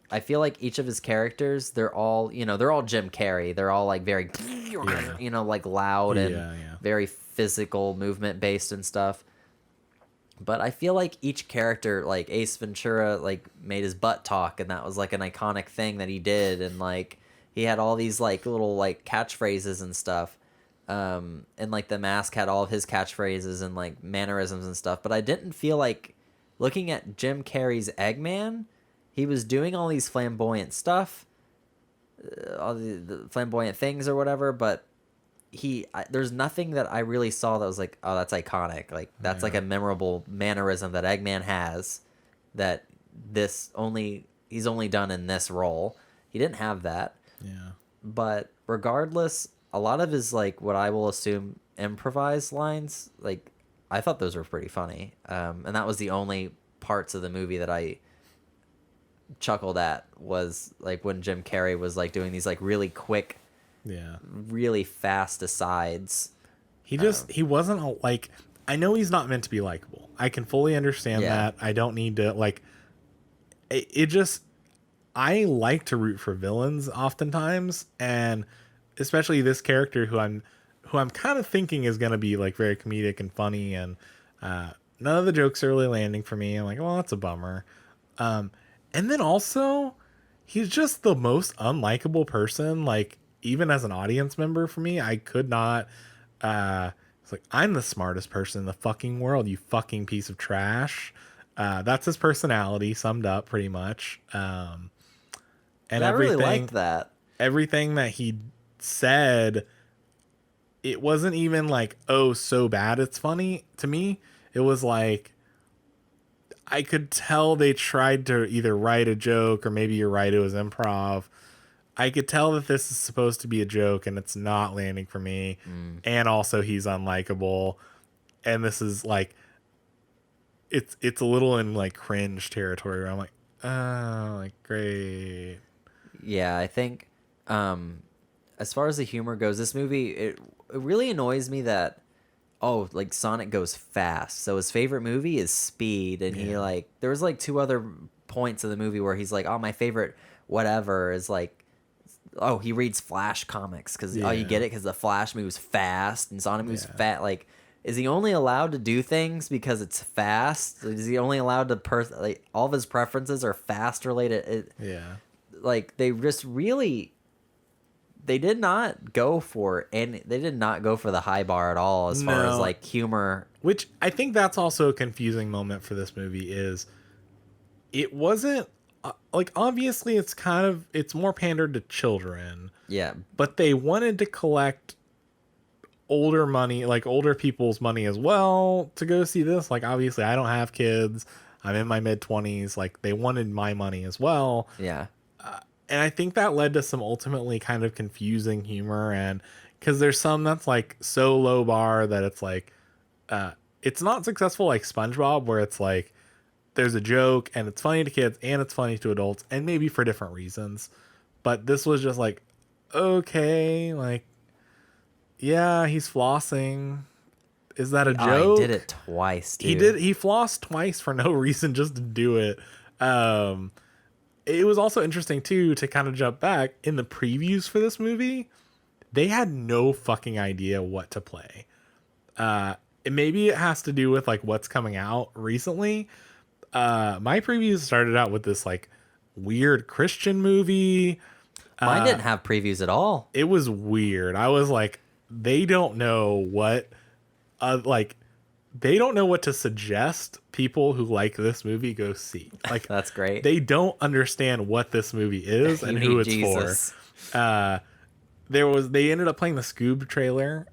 S1: I feel like each of his characters, they're all Jim Carrey. They're all like very, like loud and very physical movement based and stuff. But I feel like each character, like Ace Ventura, like made his butt talk, and that was like an iconic thing that he did, and like he had all these like little like catchphrases and stuff. And like the Mask had all of his catchphrases and like mannerisms and stuff. But I didn't feel like looking at Jim Carrey's Eggman, he was doing all these flamboyant stuff, all the flamboyant things or whatever, but there's nothing that I really saw that was like, oh, that's iconic. Like that's like a memorable mannerism that Eggman has that he's only done in this role. He didn't have that.
S2: Yeah.
S1: But regardless, a lot of his like what I will assume improvised lines, like I thought those were pretty funny. And that was the only parts of the movie that I chuckled at was like when Jim Carrey was like doing these like really quick, really fast asides.
S2: He wasn't like, I know he's not meant to be likable. I can fully understand that. I don't need to like I like to root for villains oftentimes, and especially this character who I'm kind of thinking is going to be like very comedic and funny, and none of the jokes are really landing for me. I'm like, well, that's a bummer. And then also he's just the most unlikable person, like even as an audience member for me. I could not it's like, I'm the smartest person in the fucking world, you fucking piece of trash. That's his personality summed up pretty much. And
S1: I really liked that.
S2: Everything that he said, it wasn't even like, oh, so bad it's funny to me. It was like, I could tell they tried to either write a joke, or maybe you're right, it was improv. I could tell that this is supposed to be a joke and it's not landing for me. And also he's unlikable. And this is like, it's a little in like cringe territory where I'm like, oh, like great.
S1: Yeah, I think as far as the humor goes, this movie, it really annoys me that, like Sonic goes fast. So his favorite movie is Speed. And he like, there was like two other points of the movie where he's like, oh, my favorite whatever is like, oh, he reads Flash comics because, you get it? Because the Flash moves fast and Sonic moves fast. Like, is he only allowed to do things because it's fast? Is he only allowed to like all of his preferences are fast related? Like they just really they did not go for the high bar at all as far as
S2: No.
S1: like humor.
S2: Which I think that's also a confusing moment for this movie is it wasn't like obviously it's more pandered to children,
S1: Yeah.
S2: but they wanted to collect older money, like older people's money as well to go see this. Like obviously I don't have kids. I'm in my mid-20s. Like they wanted my money as well.
S1: Yeah.
S2: And I think that led to some ultimately kind of confusing humor, and because there's some that's like so low bar that it's like it's not successful like SpongeBob, where it's like there's a joke and it's funny to kids and it's funny to adults and maybe for different reasons. But this was just like, okay, like, yeah, he's flossing. Is that a joke?
S1: Oh, he did it twice, dude.
S2: He flossed twice for no reason, just to do it. It was also interesting too to kind of jump back in the previews for this movie. They had no fucking idea what to play. Maybe it has to do with like what's coming out recently. My previews started out with this like weird Christian movie.
S1: Mine didn't have previews at all.
S2: It was weird. I was like, they don't know what, they don't know what to suggest people who like this movie go see. Like
S1: That's great.
S2: They don't understand what this movie is and who it's
S1: Jesus.
S2: for. They ended up playing the Scoob trailer,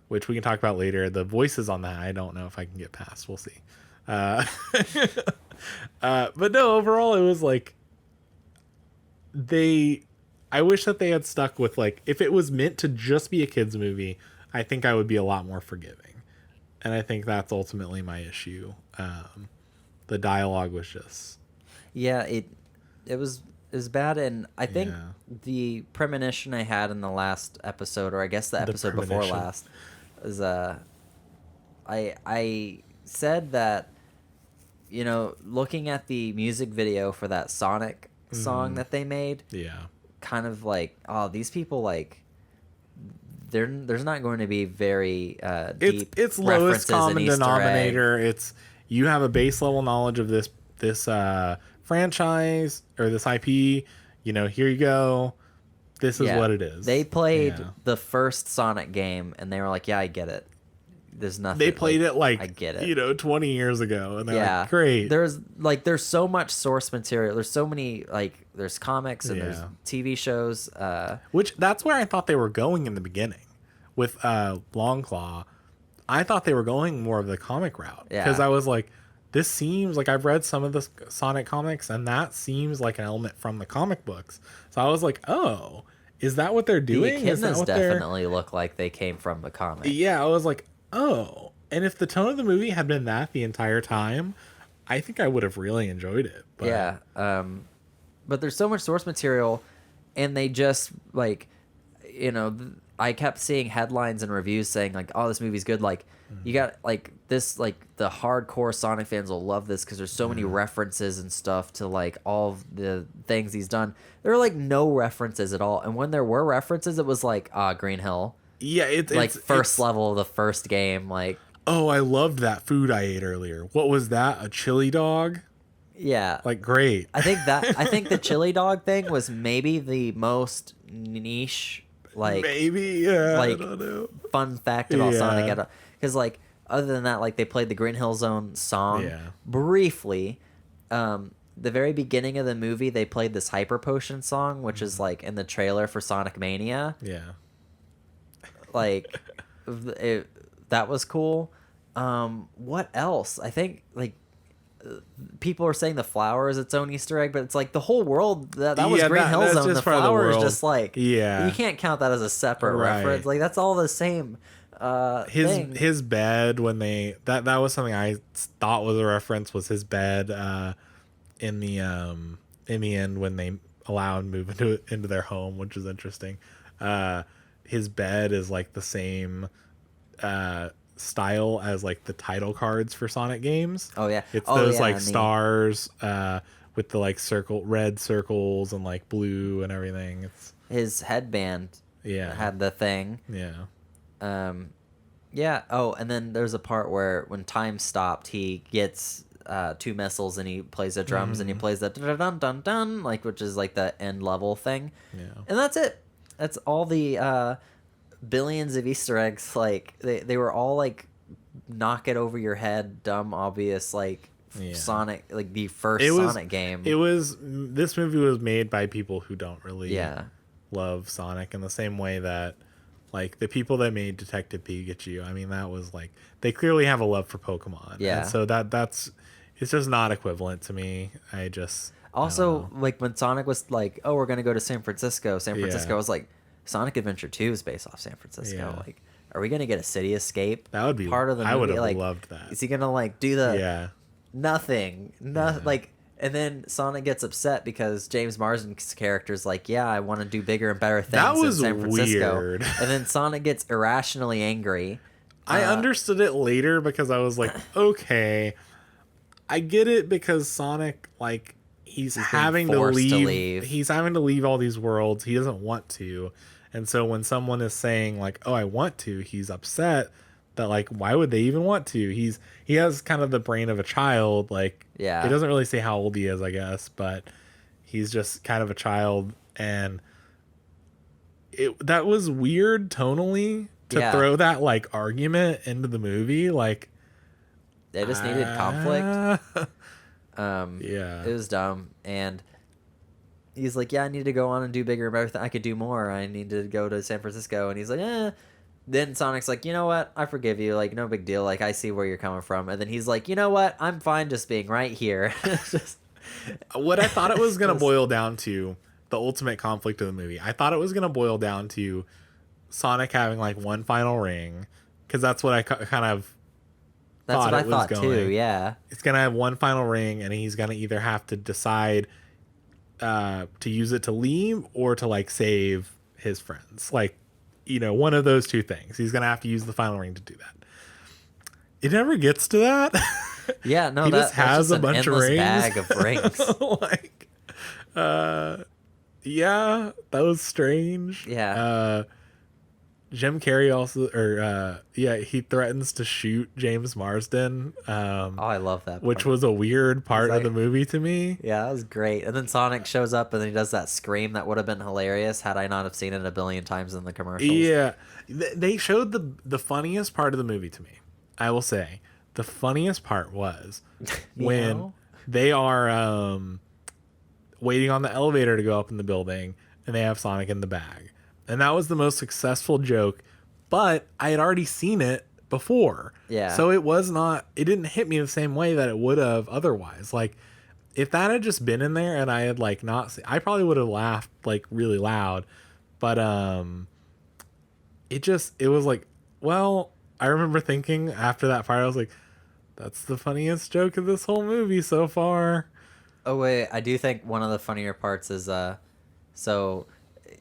S2: which we can talk about later. The voices on that, I don't know if I can get past. We'll see. But no, overall, it was like I wish that they had stuck with like, if it was meant to just be a kid's movie, I think I would be a lot more forgiving. And I think that's ultimately my issue. The dialogue was just...
S1: Yeah, it was bad, and I think
S2: Yeah.
S1: the premonition I had in the last episode, or I guess the episode before
S2: premonition.
S1: last, is I said that, you know, looking at the music video for that Sonic song that they made,
S2: Yeah.
S1: kind of like, oh, these people like. There's not going to be very deep
S2: It's
S1: references
S2: lowest common
S1: and Easter egg.
S2: denominator. It's you have a base level knowledge of this franchise or this IP. You know, here you go. This is what it is.
S1: They played
S2: Yeah.
S1: the first Sonic game, and they were like, "Yeah, I get it. There's nothing."
S2: They played it like
S1: I get it.
S2: 20 years ago, and they're
S1: Yeah,
S2: like, great.
S1: There's so much source material. There's so many there's comics and there's
S2: Yeah.
S1: TV shows.
S2: Which that's where I thought they were going in the beginning with Longclaw. I thought they were going more of the comic route because
S1: Yeah.
S2: I was like, this seems like I've read some of the Sonic comics, and that seems like an element from the comic books. So I was like, oh, is that what they're
S1: The
S2: doing? Is that
S1: echidnas
S2: what they're...
S1: definitely look like they came from the comic.
S2: Yeah, I was like, oh. And if the tone of the movie had been that the entire time, I think I would have really enjoyed it. But
S1: Yeah. But there's so much source material, and they just like, you know, I kept seeing headlines and reviews saying like, "Oh, this movie's good." Like, you got like this, like the hardcore Sonic fans will love this because there's so many references and stuff to like all of the things he's done. There were like no references at all, and when there were references, it was like Green Hill,
S2: yeah, it's
S1: like
S2: it's,
S1: first level of the first game, like.
S2: Oh, I loved that food I ate earlier. What was that? A chili dog?
S1: Yeah.
S2: Like, great.
S1: I think the chili dog thing was maybe the most niche, like
S2: Maybe, yeah.
S1: like
S2: I don't know.
S1: fun fact about
S2: Yeah.
S1: Sonic, because like other than that, like they played the Green Hill Zone song
S2: Yeah.
S1: briefly. The very beginning of the movie, they played this Hyper Potion song, which is like in the trailer for Sonic Mania.
S2: Yeah.
S1: Like that was cool. What else? I think like people are saying the flower is its own Easter egg, but it's like the whole world that was
S2: Yeah,
S1: Green Hill
S2: that's
S1: Zone.
S2: just
S1: The
S2: part of the
S1: flower is
S2: world.
S1: just like,
S2: Yeah.
S1: you can't count that as a separate
S2: Right.
S1: reference. Like that's all the same. Thing.
S2: His bed when they that was something I thought was a reference, was his bed in the end when they allow him to move into their home, which is interesting. His bed is like the same style as like the title cards for Sonic games.
S1: Oh yeah,
S2: It's
S1: oh,
S2: those
S1: yeah,
S2: like
S1: and
S2: stars with the like red circles and like blue and everything. It's
S1: his headband
S2: yeah.
S1: had the thing.
S2: Yeah.
S1: Yeah. Oh, and then there's a part where when time stopped, he gets 2 missiles and he plays the drums and he plays the dun dun dun dun, like, which is like the end level thing.
S2: Yeah.
S1: And that's it. That's all the billions of Easter eggs. Like they were all like knock it over your head, dumb, obvious, like Sonic, like the first Sonic game.
S2: This movie was made by people who don't really
S1: Yeah.
S2: love Sonic in the same way that like the people that made Detective Pikachu. I mean, that was like they clearly have a love for Pokemon.
S1: Yeah.
S2: And so that's it's just not equivalent to me. I
S1: Also,
S2: don't know.
S1: like when Sonic was like, "Oh, we're gonna go to San Francisco." San Francisco
S2: Yeah.
S1: was like, Sonic Adventure 2 is based off San Francisco.
S2: Yeah.
S1: Like, are we gonna get a city escape?
S2: That would be
S1: part of the movie.
S2: I would have
S1: like,
S2: loved that.
S1: Is he gonna like do the
S2: Yeah.
S1: nothing?
S2: Yeah.
S1: Like, and then Sonic gets upset because James Marsden's character's like, "Yeah, I want to do bigger and better things
S2: That was
S1: in San Francisco."
S2: weird.
S1: And then Sonic gets irrationally angry.
S2: I understood it later because I was like, okay, I get it because Sonic, like, he's having to
S1: forced to
S2: leave.
S1: leave.
S2: He's having to leave all these worlds. He doesn't want to. And so when someone is saying like, "Oh, I want to," he's upset that like, why would they even want to? He has kind of the brain of a child. Like,
S1: Yeah.
S2: it doesn't really say how old he is, I guess, but he's just kind of a child. And that was weird tonally to throw that like argument into the movie. Like,
S1: They just needed conflict.
S2: Yeah.
S1: It was dumb. And he's like, "Yeah, I need to go on and do bigger and better. I could do more. I need to go to San Francisco." And he's like, "Eh." Then Sonic's like, "You know what? I forgive you. Like, no big deal. Like, I see where you're coming from." And then he's like, "You know what? I'm fine just being right here." Just,
S2: what I thought it was going to boil down to, the ultimate conflict of the movie, I thought it was going to boil down to Sonic having like one final ring, because that's what I kind of
S1: that's what I
S2: it was
S1: thought
S2: going.
S1: too. Yeah.
S2: It's going to have one final ring, and he's going to either have to decide to use it to leave or to like save his friends. Like, you know, one of those two things. He's going to have to use the final ring to do that. It never gets to that.
S1: Yeah, no,
S2: He
S1: that's
S2: just has
S1: just
S2: a
S1: an
S2: bunch of
S1: endless
S2: rings.
S1: bag of rings.
S2: Like, yeah, that was strange.
S1: Yeah.
S2: Jim Carrey also, he threatens to shoot James Marsden,
S1: Oh, I love that part.
S2: which was a weird part
S1: like-
S2: of the movie to me.
S1: Yeah, that was great. And then Sonic shows up and then he does that scream that would have been hilarious had I not have seen it a billion times in the commercials.
S2: Yeah, they showed the funniest part of the movie to me. I will say the funniest part was when
S1: Meow.
S2: they are waiting on the elevator to go up in the building, and they have Sonic in the bag, and that was the most successful joke. But I had already seen it before,
S1: Yeah.
S2: So it didn't hit me the same way that it would have otherwise. Like, if that had just been in there and I had like not seen, I probably would have laughed like really loud. But it was like, well, I remember thinking after that part, I was like, that's the funniest joke of this whole movie so far.
S1: Oh wait, I do think one of the funnier parts is so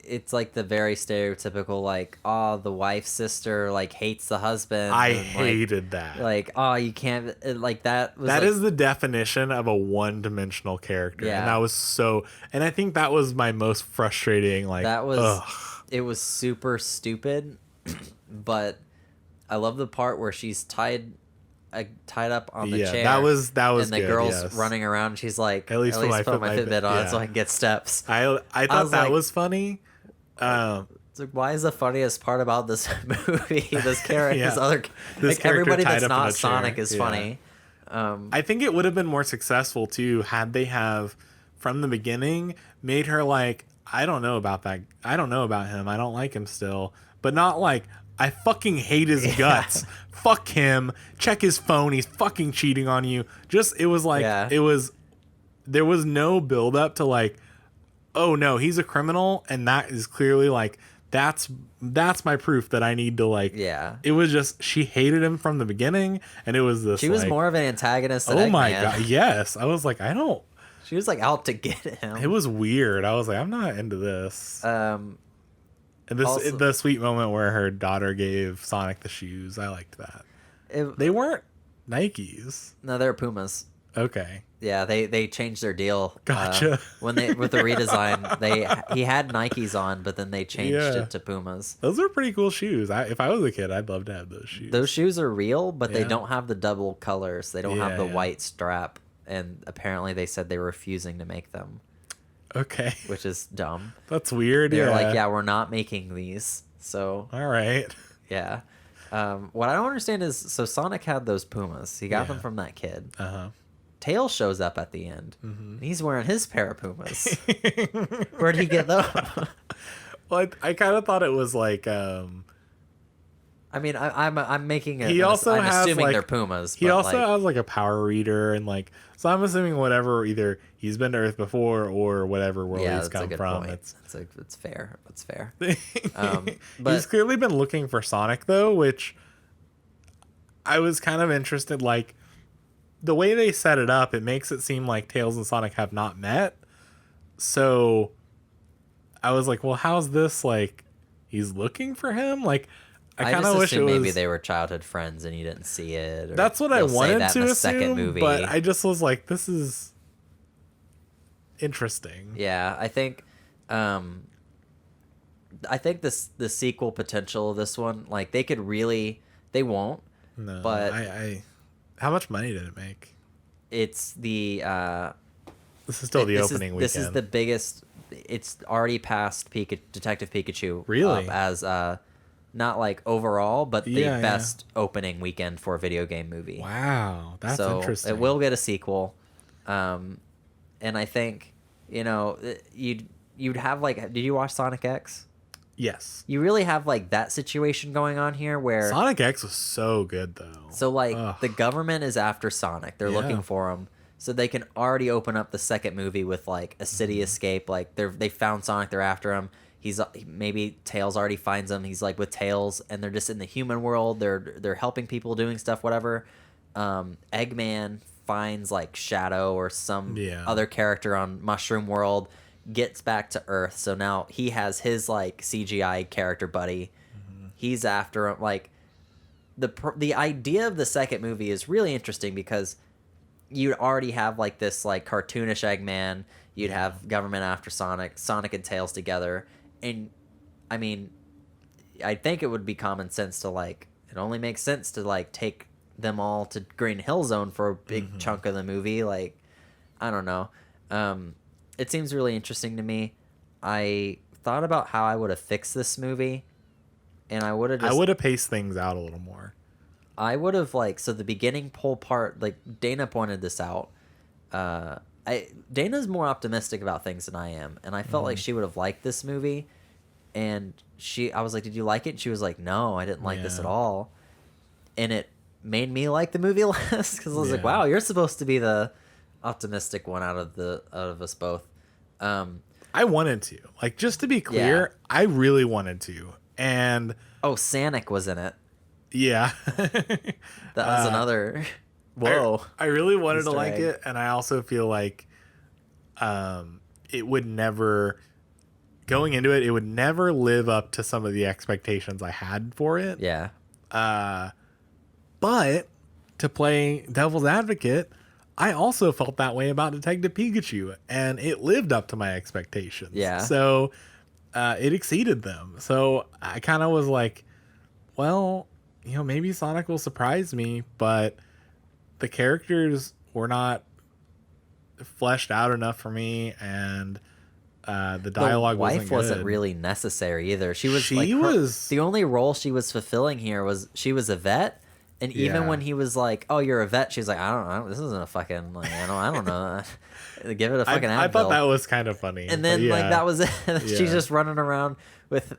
S1: it's like the very stereotypical like, oh, the wife's sister like hates the husband.
S2: I
S1: and,
S2: hated that.
S1: Like, oh, you can't like that was
S2: That
S1: like,
S2: is the definition of a one-dimensional character.
S1: Yeah.
S2: And that was and I think that was my most frustrating, like,
S1: that was
S2: ugh.
S1: it was super stupid, but I love the part where she's tied up on the chair.
S2: that was
S1: and the
S2: good,
S1: girl's
S2: yes.
S1: running around. And she's like,
S2: At least
S1: put my Fitbit on so I can get steps.
S2: I thought
S1: was
S2: that
S1: like-
S2: was funny.
S1: It's like, why is the funniest part about this movie this character,
S2: Yeah.
S1: this other,
S2: This
S1: like
S2: character
S1: everybody
S2: tied
S1: that's
S2: up in
S1: not
S2: a chair.
S1: Sonic is
S2: Yeah.
S1: funny.
S2: I think it would have been more successful too had they have from the beginning made her like, I don't know about that. I don't know about him. I don't like him still. But not like, I fucking hate his guts. Fuck him. Check his phone. He's fucking cheating on you. It was like,
S1: Yeah.
S2: there was no build up to like, oh no, he's a criminal. And that is clearly like, that's my proof that I need to like,
S1: Yeah.
S2: It was just, she hated him from the beginning. And it was this,
S1: She was
S2: like,
S1: more of an antagonist than
S2: oh my
S1: Eggman.
S2: God. Yes. I was like,
S1: She was like out to get him.
S2: it was weird. I was like, I'm not into this. And
S1: also-
S2: the sweet moment where her daughter gave Sonic the shoes. I liked that. They weren't Nikes.
S1: No, they're Pumas.
S2: Okay.
S1: Yeah, they changed their deal.
S2: Gotcha.
S1: When they with the redesign, he had Nikes on, but then they changed
S2: Yeah.
S1: it to Pumas.
S2: Those are pretty cool shoes. If I was a kid, I'd love to have those shoes.
S1: Those shoes are real, but they
S2: Yeah.
S1: don't have the double colors. They don't have
S2: Yeah,
S1: the
S2: yeah.
S1: white strap, and apparently they said they were refusing to make them.
S2: Okay.
S1: which is dumb.
S2: That's weird.
S1: They're
S2: Yeah.
S1: like, yeah, we're not making these. So
S2: All right.
S1: yeah. What I don't understand is, so Sonic had those Pumas. He got them
S2: Yeah.
S1: from that kid.
S2: Uh-huh.
S1: Tails shows up at the end.
S2: Mm-hmm.
S1: And he's wearing his pair of Pumas. Where'd he get those?
S2: Well, I kind of thought it was like
S1: I mean, I'm making it.
S2: He also
S1: I'm
S2: has,
S1: assuming
S2: like,
S1: they're Pumas.
S2: he
S1: but,
S2: also
S1: like,
S2: has like a power reader, and like, so I'm assuming whatever, either he's been to Earth before or whatever world
S1: yeah,
S2: he's
S1: that's a
S2: come
S1: good
S2: from.
S1: point. It's fair. It's fair. But
S2: He's clearly been looking for Sonic though, which I was kind of interested. Like the way they set it up, it makes it seem like Tails and Sonic have not met. So I was like, well, how's this like? He's looking for him. Like I kind of wish it was.
S1: maybe they were childhood friends and you didn't see it. Or
S2: That's what I
S1: they'll say
S2: wanted
S1: that
S2: to
S1: in the
S2: assume,
S1: second movie.
S2: but I just was like, this is interesting.
S1: Yeah, I think this the sequel potential of this one, like they could really, they won't.
S2: No,
S1: but
S2: I how much money did it make?
S1: It's the
S2: This is still the opening weekend.
S1: This is the biggest. It's already passed Detective Pikachu.
S2: Really?
S1: Up as not like overall, but the
S2: Yeah,
S1: best opening weekend for a video game movie.
S2: Wow, that's
S1: So
S2: interesting.
S1: it will get a sequel, and I think you'd have like. Did you watch Sonic X?
S2: Yes.
S1: You really have like that situation going on here where
S2: Sonic X was so good though.
S1: so like
S2: Ugh.
S1: the government is after Sonic. They're
S2: Yeah.
S1: looking for him. So they can already open up the second movie with like a city escape. Like they found Sonic, they're after him. He's maybe Tails already finds him. He's like with Tails, and they're just in the human world. They're helping people, doing stuff, whatever. Eggman finds like Shadow or some other character on Mushroom World, gets back to Earth. So now he has his like CGI character buddy. He's after him. Like the idea of the second movie is really interesting because you'd already have like this like cartoonish Eggman. You'd have government after Sonic and Tails together. And I mean, I think it would be common sense to like, it only makes sense to like take them all to Green Hill Zone for a big chunk of the movie. Like, I don't know. It seems really interesting to me. I thought about how I would have fixed this movie, and I would have
S2: paced things out a little more.
S1: I would have like, so the beginning whole part, like Dana pointed this out. Dana's more optimistic about things than I am, and I felt like she would have liked this movie. And I was like, "Did you like it?" And she was like, "No, I didn't like this at all." And it made me like the movie less because I was like, "Wow, you're supposed to be the optimistic one out of us both."
S2: I wanted to, like, just to be clear, I really wanted to, and
S1: Sonic was in it.
S2: Yeah,
S1: that was another. Whoa!
S2: I really wanted to
S1: Easter
S2: like
S1: egg.
S2: it, and I also feel like, it would never. Going into it, it would never live up to some of the expectations I had for it.
S1: Yeah.
S2: But to play devil's advocate, I also felt that way about Detective Pikachu, and it lived up to my expectations.
S1: Yeah.
S2: So it exceeded them. So I kind of was like, well, maybe Sonic will surprise me, but the characters were not fleshed out enough for me, and the dialogue
S1: the wife
S2: wasn't good.
S1: wasn't really necessary either. She was
S2: was
S1: the only role she was fulfilling here was she was a vet, and even when he was like, "Oh, you're a vet," she's like, "I don't this isn't a fucking like I don't know, give it a fucking."
S2: I thought that was kind of funny,
S1: and then like that was it. She's just running around with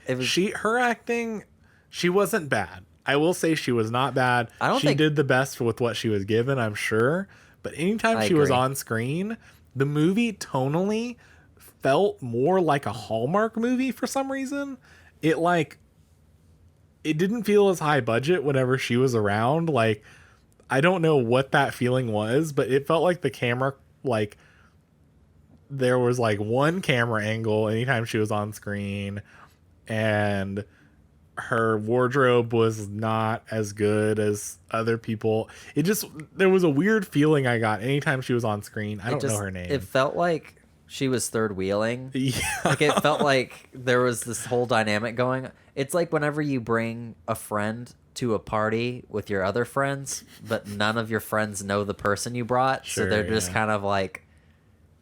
S1: it. Was
S2: her acting, she wasn't bad. I will say she was not bad. She did the best with what she was given, I'm sure. But anytime she was on screen, the movie tonally felt more like a Hallmark movie for some reason. It didn't feel as high budget whenever she was around. Like, I don't know what that feeling was, but it felt like the camera, like, there was like one camera angle anytime she was on screen, and her wardrobe was not as good as other people. There was a weird feeling I got anytime she was on screen. I don't know her name.
S1: It felt like she was third wheeling.
S2: Yeah.
S1: Like it felt like there was this whole dynamic going. It's like whenever you bring a friend to a party with your other friends, but none of your friends know the person you brought.
S2: Sure,
S1: so they're just kind of like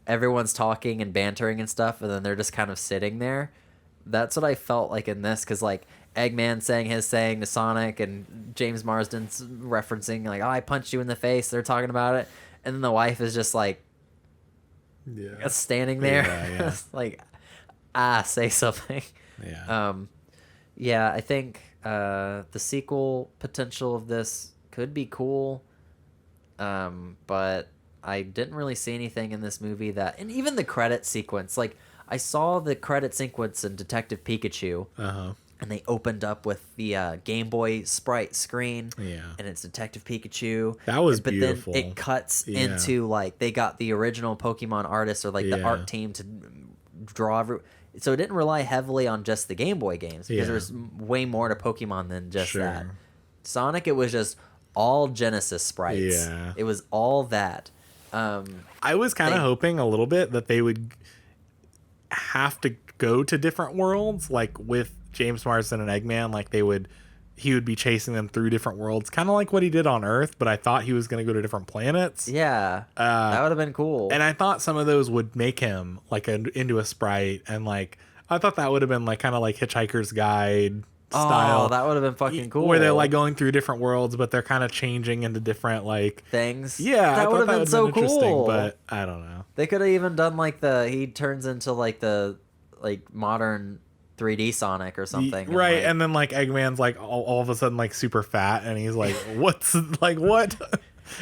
S1: everyone's talking and bantering and stuff, and then they're just kind of sitting there. That's what I felt like in this, because like Eggman saying his saying to Sonic, and James Marsden's referencing like, "Oh, I punched you in the face." They're talking about it, and then the wife is just like, standing there, like, say something. Yeah, I think the sequel potential of this could be cool, but I didn't really see anything in this movie that, and even the credit sequence, like I saw the credit sequence in Detective Pikachu, and they opened up with the Game Boy sprite screen, and it's Detective Pikachu.
S2: That was
S1: but
S2: beautiful.
S1: Then it cuts into like they got the original Pokemon artists or like the art team to draw so it didn't rely heavily on just the Game Boy games, because there's way more to Pokemon than just that. Sonic, it was just all Genesis sprites. It was all that.
S2: I was kind of hoping a little bit that they would have to go to different worlds, like with James Marsden and Eggman, like he would be chasing them through different worlds, kind of like what he did on Earth, but I thought he was going to go to different planets.
S1: That would have been cool.
S2: And I thought some of those would make him like into a sprite, and like I thought that would have been like kind of like Hitchhiker's Guide style.
S1: Oh, that would have been fucking cool.
S2: Where they're like going through different worlds, but they're kind of changing into different like
S1: things.
S2: Yeah,
S1: that would have been so cool.
S2: But I don't know.
S1: They could have even done like he turns into like the like modern 3D Sonic or something.
S2: Right, and then like Eggman's like all of a sudden like super fat, and he's like, "What's like what?"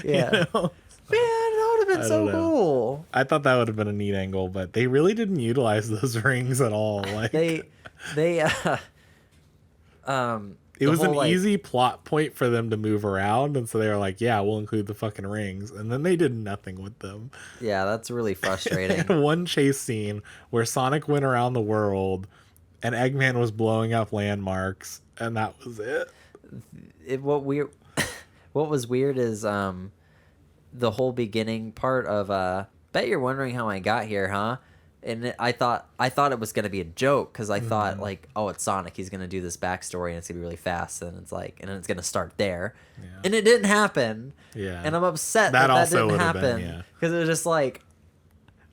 S1: Yeah.
S2: You know?
S1: Man, that would have been so cool.
S2: I thought that would have been a neat angle, but they really didn't utilize those rings at all. Like
S1: they
S2: it was an easy plot point for them to move around, and so they were like, "Yeah, we'll include the fucking rings," and then they did nothing with them.
S1: Yeah, that's really frustrating.
S2: One chase scene where Sonic went around the world, and Eggman was blowing up landmarks, and that was it.
S1: What was weird is the whole beginning part of bet you're wondering how I got here, huh? And I thought it was gonna be a joke, because I thought like, oh, it's Sonic, he's gonna do this backstory and it's gonna be really fast, and it's like, and then it's gonna start there, and it didn't happen. And I'm upset that didn't happen, because it was just like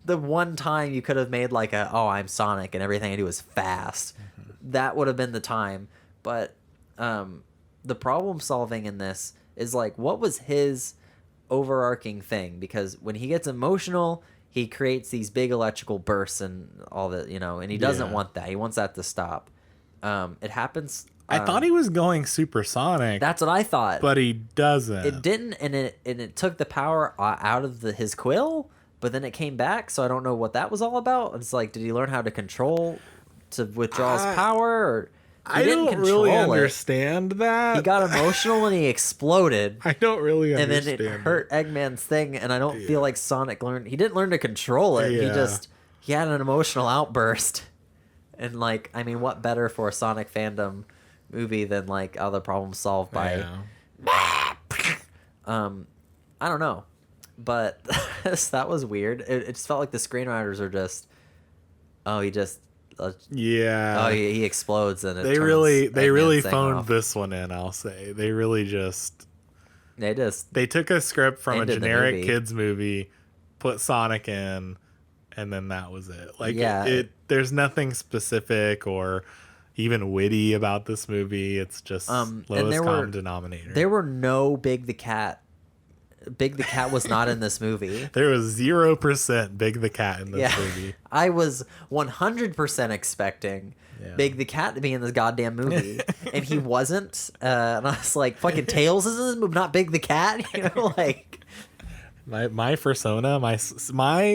S1: the one time you could have made like I'm Sonic and everything I do is fast. That would have been the time. But the problem solving in this is like, what was his overarching thing? Because when he gets emotional, he creates these big electrical bursts and all that, and he doesn't want that. He wants that to stop. It happens.
S2: I thought he was going supersonic.
S1: That's what I thought.
S2: But he doesn't.
S1: It didn't, and it took the power out of his quill, but then it came back, so I don't know what that was all about. It's like, did he learn how to withdraw his power? Or
S2: I don't really understand that.
S1: He got emotional and he exploded.
S2: I don't really understand.
S1: And then it hurt Eggman's thing, and I don't feel like Sonic learned. He didn't learn to control it. He had an emotional outburst. And like, I mean, what better for a Sonic fandom movie than like other problems solved by I don't know. But that was weird. It just felt like the screenwriters are just he explodes, and
S2: they really phoned this one in. I'll say they took a script from a generic kids movie, put Sonic in, and then that was it. Like there's nothing specific or even witty about this movie. It's just lowest common denominator.
S1: There were no Big the Cat. Big the Cat was not in this movie.
S2: There was 0% Big the Cat in this movie.
S1: I was 100% expecting Big the Cat to be in this goddamn movie, and he wasn't. And I was like, "Fucking Tails is in this movie, not Big the Cat." Like
S2: my persona, my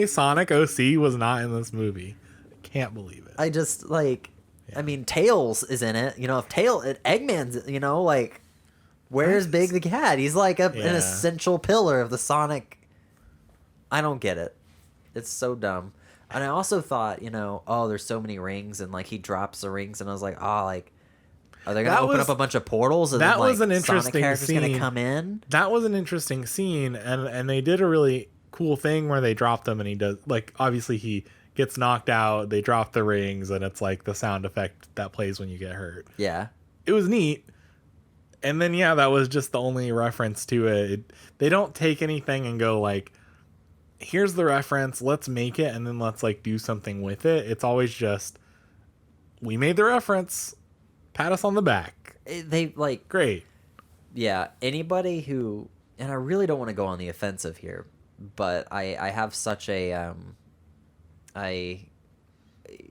S2: Sonic OC was not in this movie. I can't believe it.
S1: I just like, I mean, Tails is in it. If Eggman's, like. Where's Big the Cat? He's like an essential pillar of the Sonic. I don't get it. It's so dumb. And I also thought, there's so many rings, and like he drops the rings, and I was like, are they gonna open up a bunch of portals? And
S2: that
S1: then, like,
S2: was an interesting
S1: Sonic character's
S2: scene.
S1: Gonna come in.
S2: That was an interesting scene, and they did a really cool thing where they dropped them, and he does like obviously he gets knocked out. They drop the rings, and it's like the sound effect that plays when you get hurt.
S1: Yeah,
S2: it was neat. And then, that was just the only reference to it. They don't take anything and go like, here's the reference, let's make it, and then let's like do something with it. It's always just, we made the reference, pat us on the back.
S1: They like,
S2: Great.
S1: yeah, anybody who, and I really don't want to go on the offensive here, but I have such a I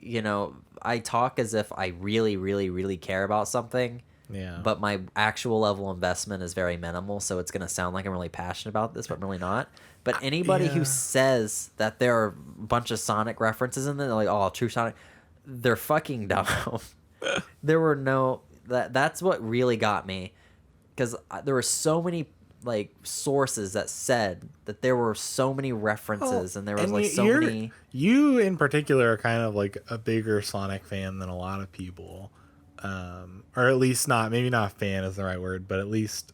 S1: you know, I talk as if I really, really, really care about something.
S2: Yeah.
S1: But my actual level of investment is very minimal, so it's going to sound like I'm really passionate about this, but I'm really not. But anybody who says that there are a bunch of Sonic references in there, they're like, oh, true Sonic, they're fucking dumb. There were no... That's what really got me. Because there were so many like sources that said that there were so many references and there was like so many...
S2: You in particular are kind of like a bigger Sonic fan than a lot of people. Or at least not, maybe not fan is the right word, but at least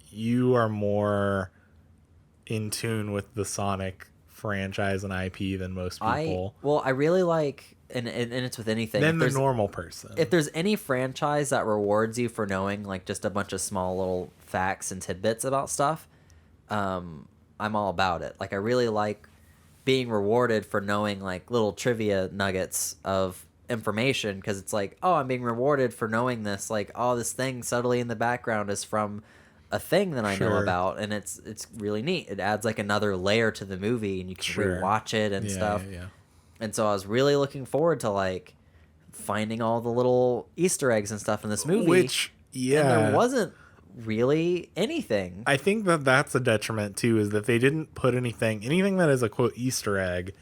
S2: you are more in tune with the Sonic franchise and IP than most people.
S1: I really like, and it's with anything.
S2: Than the normal person.
S1: If there's any franchise that rewards you for knowing like just a bunch of small little facts and tidbits about stuff, I'm all about it. Like I really like being rewarded for knowing like little trivia nuggets of information, because it's like, oh, I'm being rewarded for knowing this, like, oh, this thing subtly in the background is from a thing that I know about, and it's really neat. It adds like another layer to the movie, and you can rewatch it and stuff. And so I was really looking forward to like finding all the little Easter eggs and stuff in this movie,
S2: which
S1: and there wasn't really anything.
S2: I think that's a detriment too, is that they didn't put anything that is a quote Easter egg.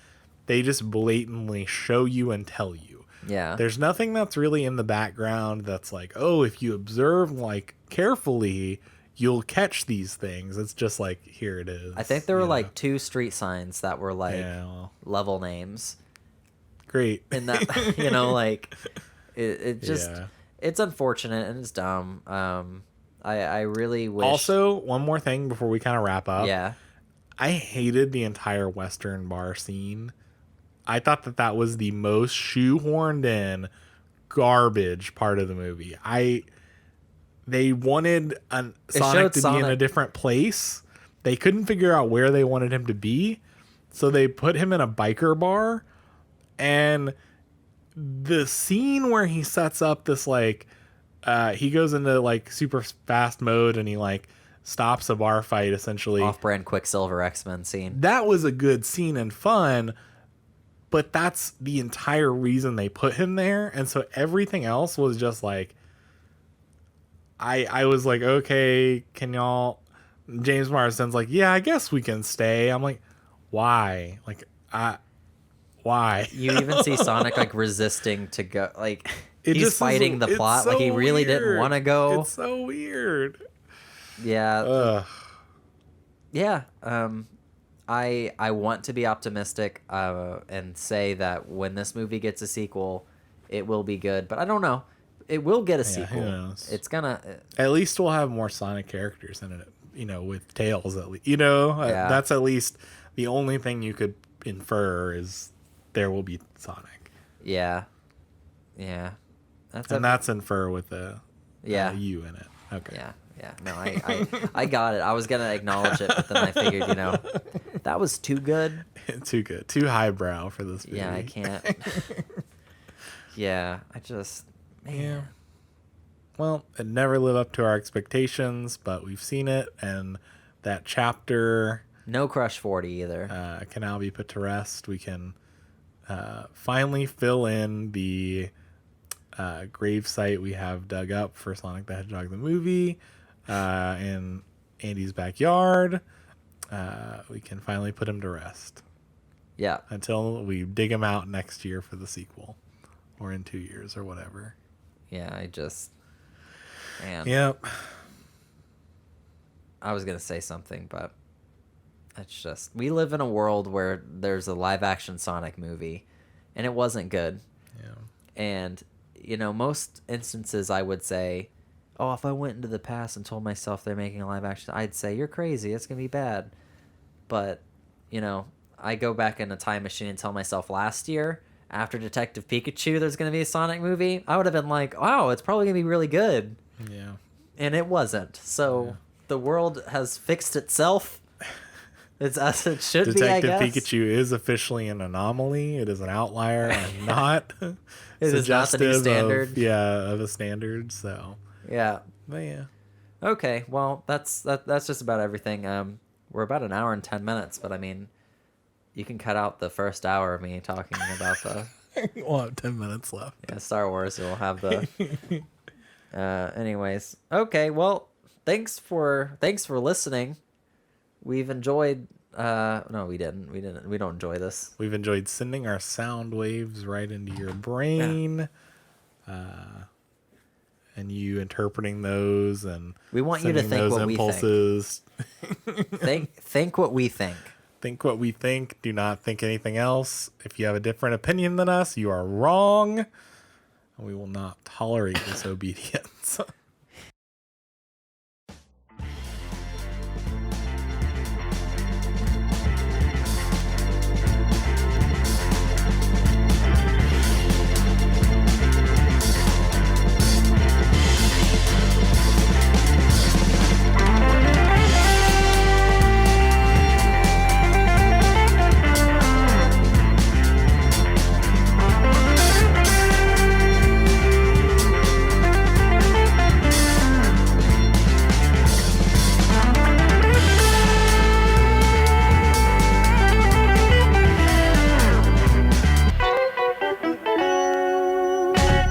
S2: They just blatantly show you and tell you.
S1: Yeah.
S2: There's nothing that's really in the background that's like, oh, if you observe like carefully, you'll catch these things. It's just like, here it is.
S1: I think there were like 2 street signs that were like level names.
S2: Great.
S1: And that, you know, like it just, it's unfortunate and it's dumb. I really wish.
S2: Also, one more thing before we kind of wrap up.
S1: Yeah. I
S2: hated the entire Western bar scene. I thought that was the most shoehorned in garbage part of the movie. They wanted Sonic to be in a different place. They couldn't figure out where they wanted him to be. So they put him in a biker bar. And the scene where he sets up this like, he goes into like super fast mode and he like stops a bar fight essentially.
S1: Off-brand Quicksilver X-Men scene.
S2: That was a good scene and fun. But that's the entire reason they put him there. And so everything else was just like, I was like, okay, can y'all... James Marsden's like, yeah, I guess we can stay. I'm like, why? Like, why?
S1: You even see Sonic like resisting to go. Like, he's fighting the plot. So like, he really didn't want to go.
S2: It's so weird.
S1: Yeah.
S2: Ugh.
S1: Yeah. I want to be optimistic and say that when this movie gets a sequel, it will be good. But I don't know. It will get a sequel.
S2: Who knows?
S1: It's gonna.
S2: At least we'll have more Sonic characters in it. You know, with Tails at least. You know, that's at least the only thing you could infer is there will be Sonic.
S1: Yeah. Yeah.
S2: That's infer with the U in it. Okay.
S1: Yeah. Yeah, no, I got it. I was going to acknowledge it, but then I figured, you know, that was too good.
S2: Too good. Too highbrow for this movie.
S1: Yeah, I can't. Yeah, I just, man.
S2: Yeah. Well, it never lived up to our expectations, but we've seen it, and that chapter...
S1: No Crush 40 either.
S2: Can now be put to rest. We can finally fill in the grave site we have dug up for Sonic the Hedgehog the movie. In Andy's backyard, we can finally put him to rest.
S1: Yeah.
S2: Until we dig him out next year for the sequel, or in 2 years or whatever.
S1: Yeah, man.
S2: Yep.
S1: I was gonna say something, but it's just, we live in a world where there's a live action Sonic movie, and it wasn't good.
S2: Yeah.
S1: And you know, most instances I would say, oh, if I went into the past and told myself they're making a live action, I'd say, you're crazy. It's going to be bad. But, you know, I go back in a time machine and tell myself last year, after Detective Pikachu, there's going to be a Sonic movie. I would have been like, wow, it's probably going to be really good.
S2: Yeah.
S1: And it wasn't. So the world has fixed itself. It's us. It should
S2: Detective
S1: be, I guess.
S2: Pikachu is officially an anomaly. It is an outlier and not
S1: It is not the new
S2: suggestive
S1: standard.
S2: of a standard. So,
S1: Yeah.
S2: but yeah.
S1: Okay. Well, that's just about everything. We're about an hour and 10 minutes, but I mean, you can cut out the first hour of me talking about the
S2: We'll have 10 minutes left.
S1: Star Wars. We'll have the. Anyways, okay. Well, thanks for listening. We've enjoyed. No, we didn't. We don't enjoy this.
S2: We've enjoyed sending our sound waves right into your brain, and you interpreting those, and
S1: We want you to
S2: sending
S1: think
S2: those
S1: what
S2: impulses.
S1: think what we think.
S2: Think what we think. Do not think anything else. If you have a different opinion than us, you are wrong. We will not tolerate disobedience.